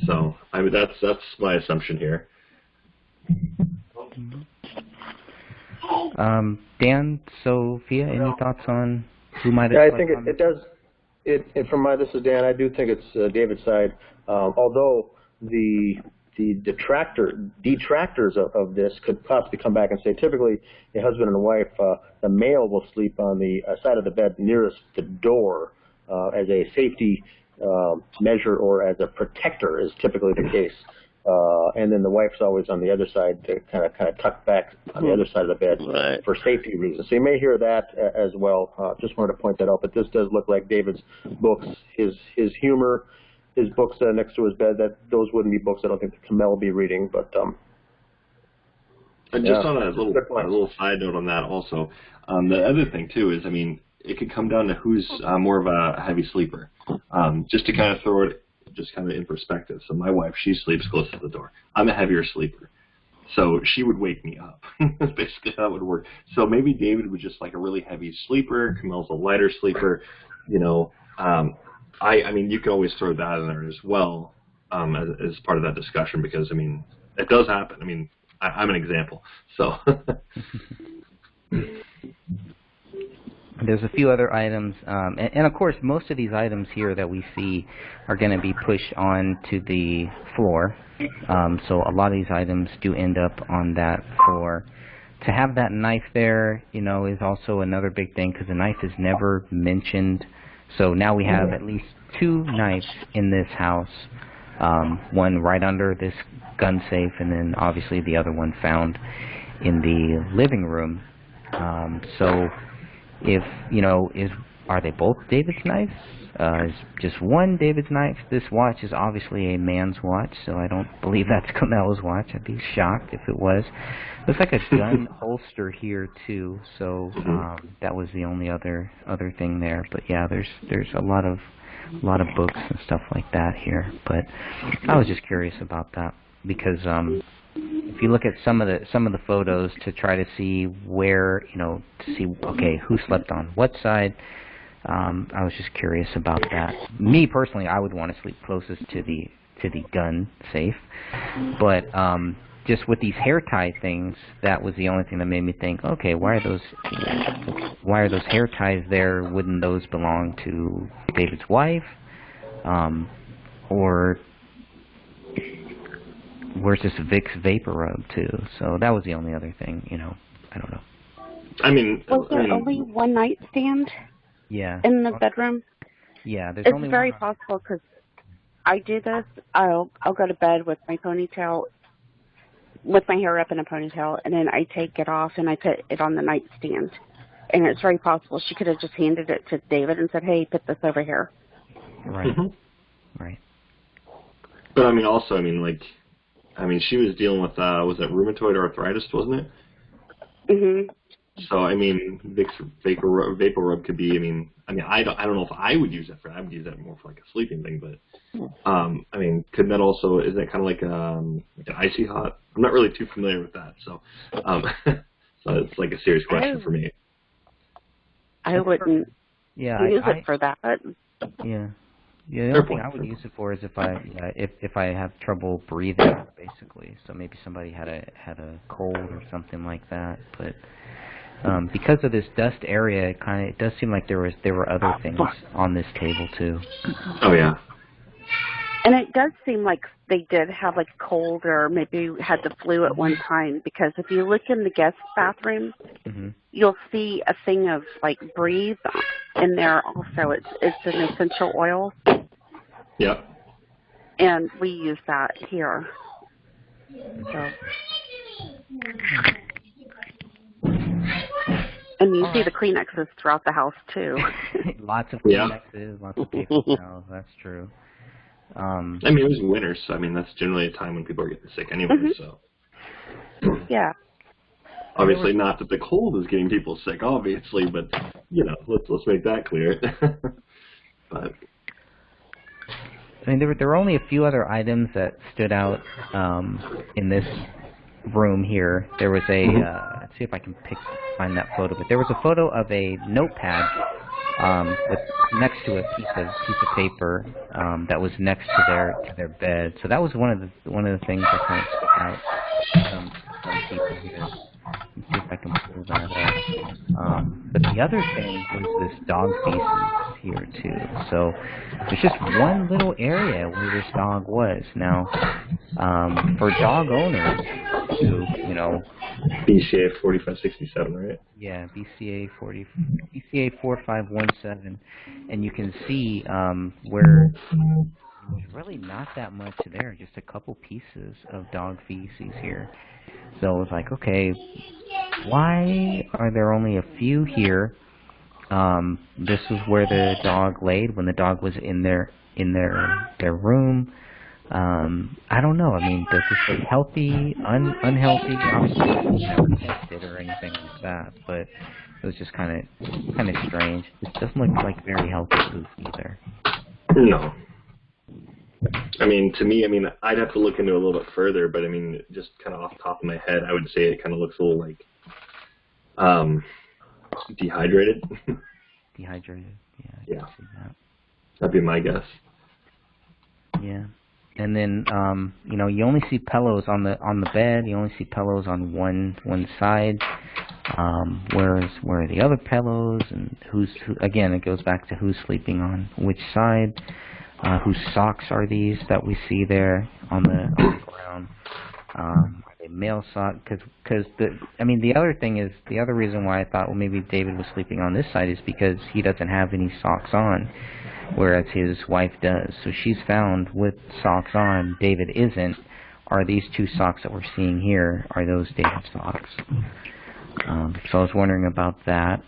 So, that's my assumption here. Dan, Sophia, any thoughts on who might have? Yeah, I think it does. This is Dan. I do think it's David's side. Although the detractors of this could possibly come back and say, typically, a husband and a wife, the male will sleep on the side of the bed nearest the door as a safety measure or as a protector is typically the case. And then the wife's always on the other side to kind of tuck back on the other side of the bed for safety reasons. So you may hear that as well. Just wanted to point that out. But this does look like David's books, his humor, his books next to his bed. Those wouldn't be books I don't think the Komel will be reading. But and just on a little side note on that also, the other thing too is, I mean, it could come down to who's more of a heavy sleeper. Just to kind of throw it just kind of in perspective. So my wife, she sleeps close to the door. I'm a heavier sleeper. So she would wake me up. Basically how it would work. So maybe David was just like a really heavy sleeper. Komel's a lighter sleeper. I mean, you could always throw that in there as well as part of that discussion because, I mean, it does happen. I mean, I'm an example. So... There's a few other items, and of course, most of these items here that we see are going to be pushed onto the floor. So a lot of these items do end up on that floor. To have that knife there, is also another big thing because the knife is never mentioned. So now we have at least 2 knives in this house. One right under this gun safe, and then obviously the other one found in the living room. So. If, are they both David's knives? Is just one David's knife? This watch is obviously a man's watch, so I don't believe that's Komel's watch. I'd be shocked if it was. Looks like a gun holster here, too, so that was the only other thing there. But, yeah, there's a lot of books and stuff like that here. But I was just curious about that because... if you look at some of the photos to try to see where, okay, who slept on what side, I was just curious about that. Me personally, I would want to sleep closest to the gun safe, but just with these hair tie things, that was the only thing that made me think, okay, why are those hair ties there? Wouldn't those belong to David's wife, or where's this Vicks vapor rub too? So that was the only other thing, I don't know. I mean, was there only one nightstand? Yeah. In the bedroom? Yeah, there's it's only very one. Possible because I do this. I'll go to bed with my ponytail, with my hair up in a ponytail, and then I take it off and I put it on the nightstand. And it's very possible she could have just handed it to David and said, "Hey, put this over here." Right. Right. But I mean, also, she was dealing with, was it rheumatoid arthritis, wasn't it? Mm-hmm. So, I mean, Vicks vapor rub could be, I don't know if I would use that for that. I would use that more for like a sleeping thing, but, couldn't that also, is that kind of like an icy hot? I'm not really too familiar with that, so, so it's like a serious question for me. I wouldn't use it for that. Yeah. Yeah, the only thing I would use it for is if I have trouble breathing, basically. So maybe somebody had a cold or something like that. But because of this dust area, it does seem like there were other things on this table too. Oh yeah. And it does seem like they did have like cold or maybe had the flu at one time, because if you look in the guest bathroom, you'll see a thing of like Breathe in there also. It's an essential oil. Yeah. And we use that here. So. And you see the Kleenexes throughout the house, too. Lots of Kleenexes, lots of paper towels. That's true. I mean, it was winter, so I mean that's generally a time when people are getting sick anyway. So yeah. Obviously, not that the cold is getting people sick, obviously, but you know, let's make that clear. But I mean, there were only a few other items that stood out in this room here. There was a let's see if I can find that photo, but there was a photo of a notepad with next to a piece of paper that was next to their bed. So that was one of the things that kind of stuck out from people here. Let's see if I can pull that up. But the other thing was this dog feces here too. So there's just one little area where this dog was. Now, for dog owners who, you know, BCA 4567, right? Yeah, BCA 4517, and you can see where there's really not that much there, just a couple pieces of dog feces here. So it was like, okay, why are there only a few here? This was where the dog laid when the dog was in their room. I don't know. I mean, does this look healthy, unhealthy? Obviously, we never tested or anything like that, but it was just kind of strange. This doesn't look like very healthy food either. No. I mean, to me, I'd have to look into it a little bit further, but I mean, just kind of off the top of my head, I would say it kind of looks a little like dehydrated. Dehydrated, yeah. I can see that. That'd be my guess. Yeah. And then, you know, you only see pillows on the bed. You only see pillows on one side. Where are the other pillows? And who? Again, it goes back to who's sleeping on which side. Whose socks are these that we see there on the ground? Are they male socks? Because the other thing is, the other reason why I thought, well, maybe David was sleeping on this side is because he doesn't have any socks on, whereas his wife does. So she's found with socks on. David isn't. Are these two socks that we're seeing here, are those David's socks? So I was wondering about that.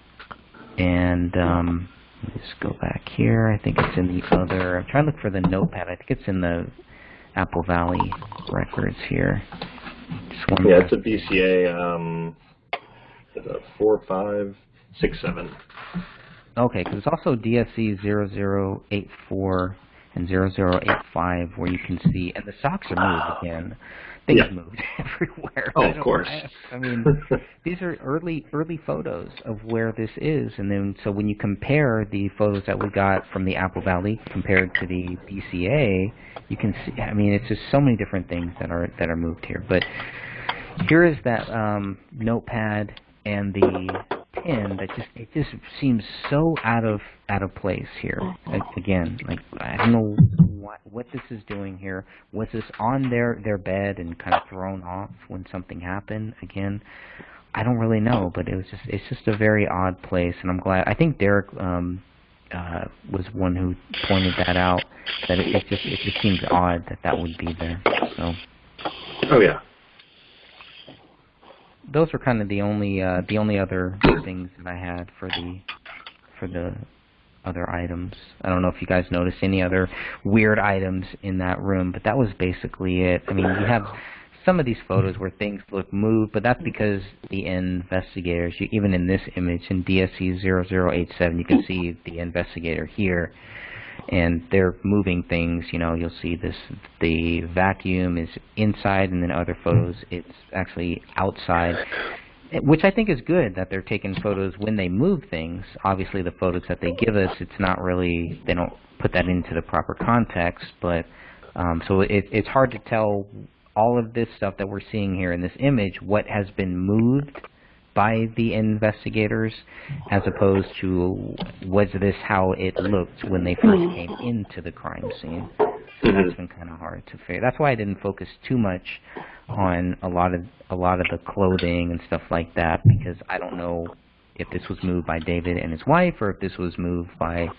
And let's go back here. I think it's in the other. I'm trying to look for the notepad. I think it's in the Apple Valley records here. Yeah, it's a BCA 4567. Okay, because it's also DSC 0084 and 0085 where you can see, and the socks are moved again. Things moved everywhere. Oh, of course. I mean, these are early photos of where this is, and then so when you compare the photos that we got from the Apple Valley compared to the BCA, you can see. I mean, it's just so many different things that are moved here. But here is that notepad and the pin that just seems so out of place here. Again, like I don't know what this is doing here. Was this on their bed and kind of thrown off when something happened? Again, I don't really know, but it's just a very odd place, and I'm glad. I think Derek was one who pointed that out. That it just seems odd that would be there. So. Oh yeah. Those were kind of the only other things that I had for the other items. I don't know if you guys noticed any other weird items in that room, but that was basically it. I mean, you have some of these photos where things look moved, but that's because the investigators, even in this image in DSC 0087, you can see the investigator here. And they're moving things, you know, you'll see the vacuum is inside, and then other photos, it's actually outside, which I think is good that they're taking photos when they move things. Obviously, the photos that they give us, it's not really, they don't put that into the proper context, but so it's hard to tell all of this stuff that we're seeing here in this image, what has been moved by the investigators, as opposed to was this how it looked when they first came into the crime scene. So that's been kind of hard to figure. That's why I didn't focus too much on a lot of the clothing and stuff like that, because I don't know if this was moved by David and his wife or if this was moved by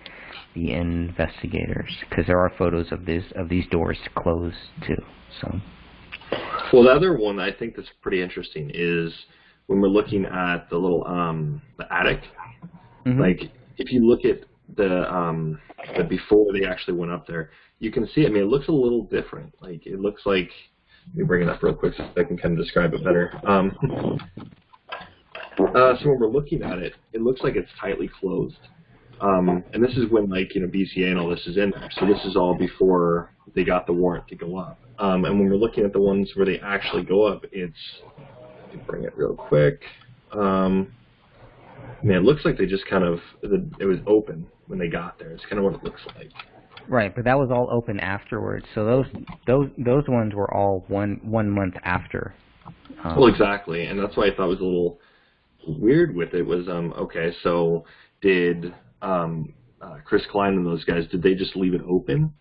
the investigators, because there are photos of these doors closed too. So. Well, the other one I think that's pretty interesting is when we're looking at the little the attic, Mm-hmm. like if you look at the before they actually went up there, you can see. I mean, it looks a little different. Like it looks like. Let me bring it up real quick so I can kind of describe it better. So when we're looking at it, it looks like it's tightly closed. And this is when, like, BCA and all this is in there. So this is all before they got the warrant to go up. And when we're looking at the ones where they actually go up, it's, let me bring it real quick. Man, it looks like they just kind of, it was open when they got there. It's kind of what it looks like. Right, but that was all open afterwards. So those ones were all one month after. Well, exactly, and that's why I thought it was a little weird with it was, okay, so did Chris Klein and those guys, did they just leave it open?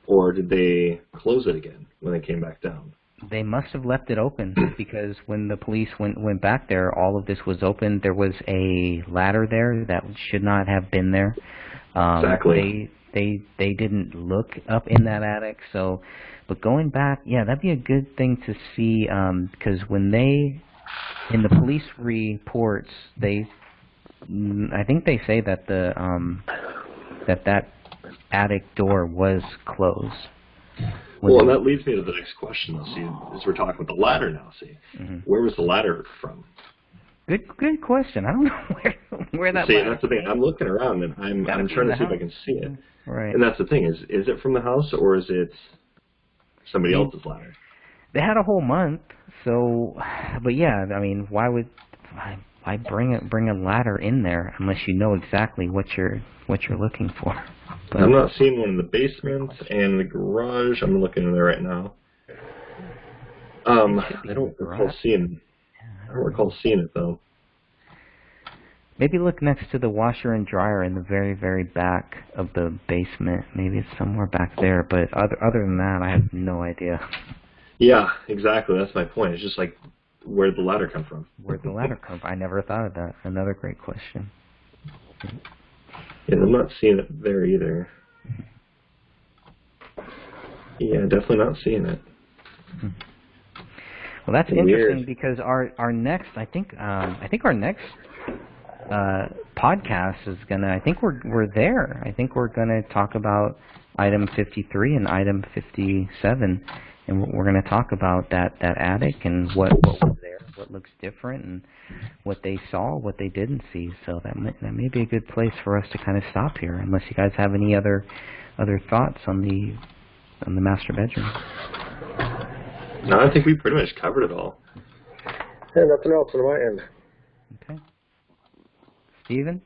Or did they close it again when they came back down? They must have left it open because when the police went back there, all of this was open. There was a ladder there that should not have been there. Exactly. They didn't look up in that attic. So, but going back, yeah, that'd be a good thing to see because when they, in the police reports, I think they say that that attic door was closed. Well, and that leads me to the next question. See, as we're talking about the ladder now, where was the ladder from? Good question. I don't know where that. See, that's the thing. I'm looking around and I'm trying to see if I can see it. Right. And that's the thing is it from the house or is it somebody else's ladder? They had a whole month, so. But yeah, I mean, why would I bring a ladder in there unless you know exactly what you're looking for? But I'm not seeing one in the basement and the garage. I'm looking in there right now. I don't recall seeing it though. Maybe look next to the washer and dryer in the very, very back of the basement. Maybe it's somewhere back there. But other than that, I have no idea. Yeah, exactly. That's my point. It's just like, where did the ladder come from? Where'd the ladder come from? I never thought of that. Another great question. Yeah, I'm not seeing it there either. Yeah, definitely not seeing it. Well, that's interesting because our next, I think our next podcast is gonna. I think we're there. I think we're gonna talk about item 53 and item 57, and we're gonna talk about that attic and what was there, what looks different, and what they saw, what they didn't see. So that may be a good place for us to kind of stop here, unless you guys have any other thoughts on the master bedroom. No, I think we pretty much covered it all. Yeah, nothing else on my end. Okay. Steven?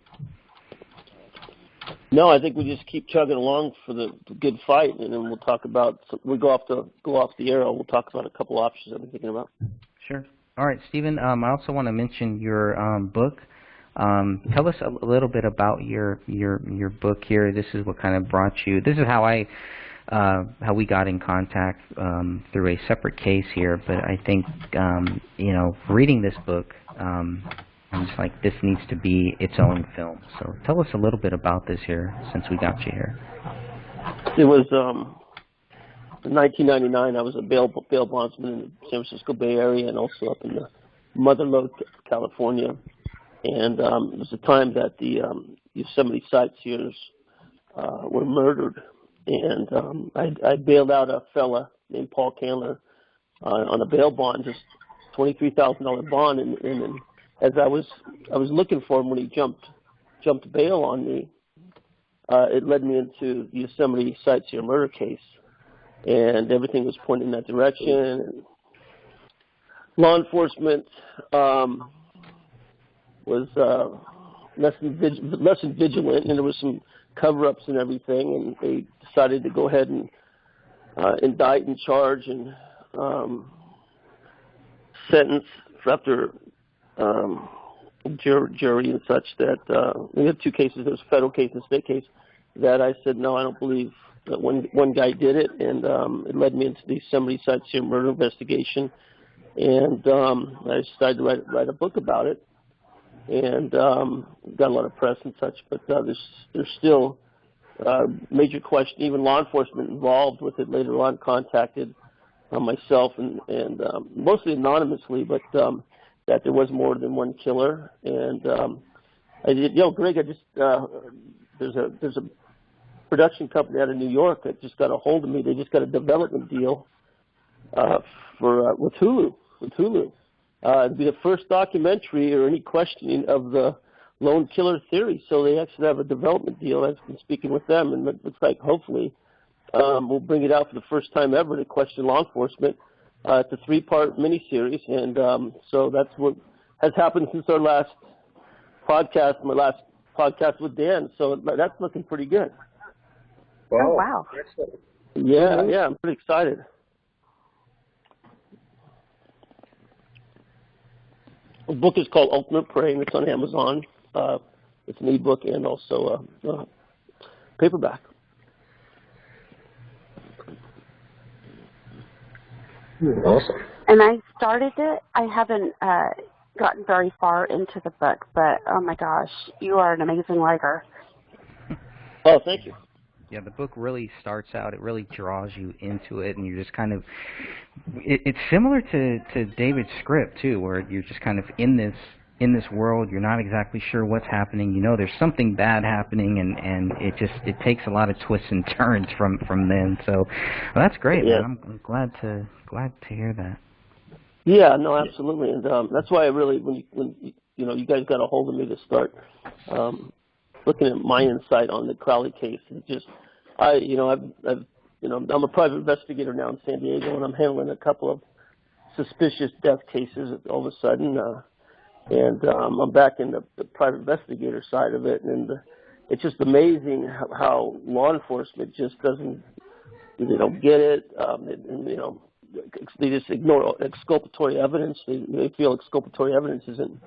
No, I think we just keep chugging along for the good fight, and then we'll talk about. We go off the arrow. We'll talk about a couple options I've been thinking about. Sure. All right, Steven. I also want to mention your book. Tell us a little bit about your book here. This is what kind of brought you. This is how we got in contact through a separate case here. But I think reading this book, I'm just like, this needs to be its own film. So tell us a little bit about this here, since we got you here. It was in 1999. I was a bail bondsman in the San Francisco Bay Area and also up in the Mother Lode, California. And it was the time that the Yosemite sightseers were murdered. And I bailed out a fella named Paul Candler on a bail bond, just $23,000 bond. And as I was looking for him when he jumped bail on me, it led me into the Yosemite sightseer murder case, and everything was pointing in that direction. And law enforcement was less than vigilant, and there was some cover-ups and everything, and they decided to go ahead and indict and charge and sentence after jury and such. That we had two cases. There was a federal case and a state case. That I said, no, I don't believe that one guy did it, and it led me into the Yosemite sightseer murder investigation. And I decided to write a book about it, and got a lot of press and such. But there's still major question. Even law enforcement involved with it later on contacted myself and mostly anonymously, but that there was more than one killer. And Greg, I just there's a production company out of New York that just got a hold of me. They just got a development deal with Hulu. It'd be the first documentary or any questioning of the lone killer theory. So they actually have a development deal. I've been speaking with them, and it looks like hopefully we'll bring it out for the first time ever to question law enforcement. It's a 3-part miniseries, and so that's what has happened since our last podcast, my last podcast with Dan. So that's looking pretty good. Wow. Oh, wow. Yeah, I'm pretty excited. The book is called Ultimate Prey, and it's on Amazon. It's an ebook and also paperback. Awesome. And I started it. I haven't gotten very far into the book, but oh my gosh, you are an amazing writer. Oh, thank you. Yeah, the book really starts out, it really draws you into it, and you're just kind of, it's similar to David's script, too, where you're just kind of in this world, you're not exactly sure what's happening, you know there's something bad happening, and it takes a lot of twists and turns from then, so well, that's great, yeah. man. I'm glad to hear that. Yeah, no, absolutely, and that's why I really, when you guys got a hold of me to start looking at my insight on the Crowley case, it just, I'm a private investigator now in San Diego, and I'm handling a couple of suspicious death cases all of a sudden, and I'm back in the private investigator side of it, and it's just amazing how law enforcement just doesn't, they don't get it, they just ignore exculpatory evidence. They feel exculpatory evidence isn't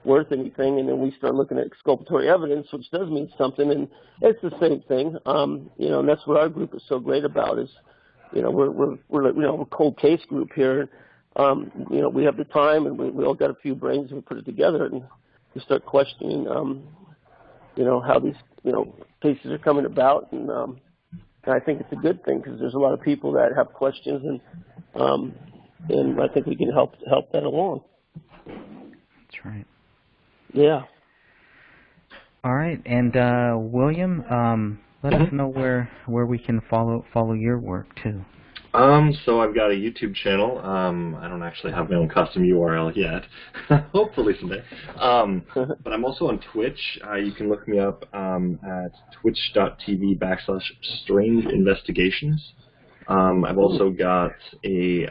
worth anything, and then we start looking at exculpatory evidence, which does mean something, and it's the same thing. And that's what our group is so great about is, we're a cold case group here. We have the time, and we all got a few brains, and we put it together, and we start questioning, how these, cases are coming about, and I think it's a good thing because there's a lot of people that have questions, and I think we can help that along. That's right. Yeah. All right, and William, let us know where we can follow your work too. So I've got a YouTube channel. I don't actually have my own custom URL yet. Hopefully someday. But I'm also on Twitch. You can look me up at twitch.tv/Strange Investigations. I've also got a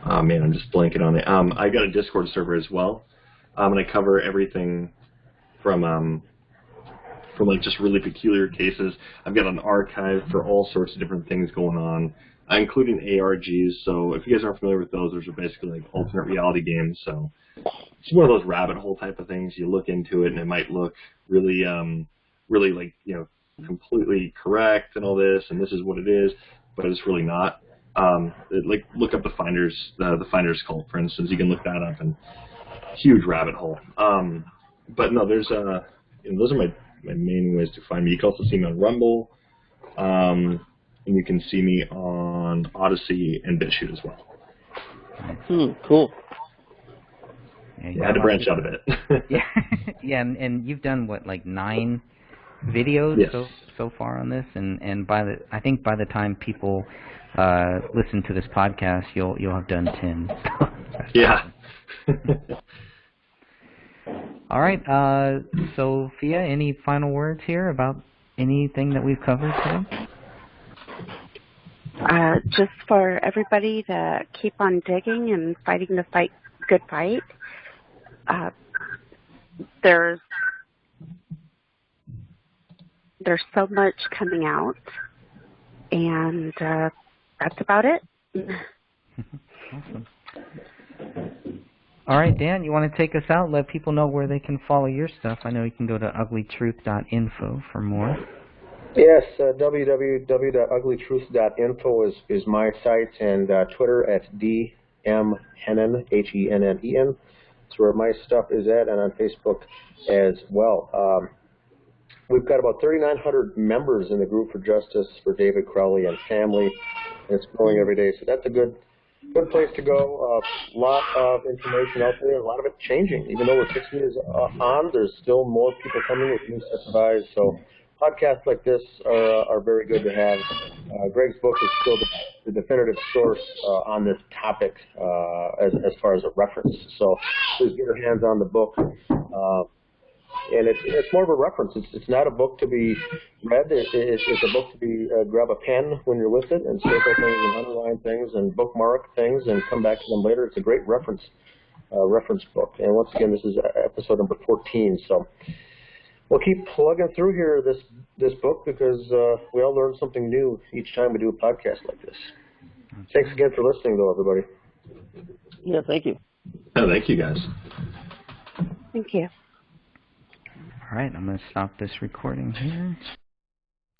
oh man, I'm just blanking on it. I got a Discord server as well, and I cover everything from like just really peculiar cases. I've got an archive for all sorts of different things going on, including ARGs. So if you guys aren't familiar with those are basically like alternate reality games. So it's one of those rabbit hole type of things. You look into it and it might look really, really like completely correct and all this, and this is what it is, but it's really not. Like look up the Finder's Cult, for instance. You can look that up, and huge rabbit hole. But no, there's those are my main ways to find me. You can also see me on Rumble, and you can see me on Odyssey and BitChute as well. Cool. Yeah, I had to branch out a bit. Yeah, and you've done what, like 9 videos yes. so far on this, and I think by the time people listen to this podcast, you'll have done 10. Yeah. All right, Sophia, any final words here about anything that we've covered today? Just for everybody to keep on digging and fighting the good fight. There's so much coming out, and that's about it. Awesome. All right, Dan, you want to take us out? Let people know where they can follow your stuff. I know you can go to uglytruth.info for more. Yes, www.uglytruth.info is my site, and Twitter at dmhennen, Hennen. That's where my stuff is at, and on Facebook as well. We've got about 3,900 members in the Group for Justice for David Crowley and Family, and it's growing every day. So that's a good Good place to go. A lot of information out there, a lot of it changing. Even though we're 6 years on, there's still more people coming with new sets of eyes. So podcasts like this are very good to have. Greg's book is still the definitive source on this topic as far as a reference. So please get your hands on the book. And it's more of a reference. It's not a book to be read. It's a book to be grab a pen when you're with it and circle things and underline things and bookmark things and come back to them later. It's a great reference book. And once again, this is episode number 14. So we'll keep plugging through here this book because we all learn something new each time we do a podcast like this. Thanks again for listening, though, everybody. Yeah, thank you. Oh, thank you, guys. Thank you. All right, I'm going to stop this recording here.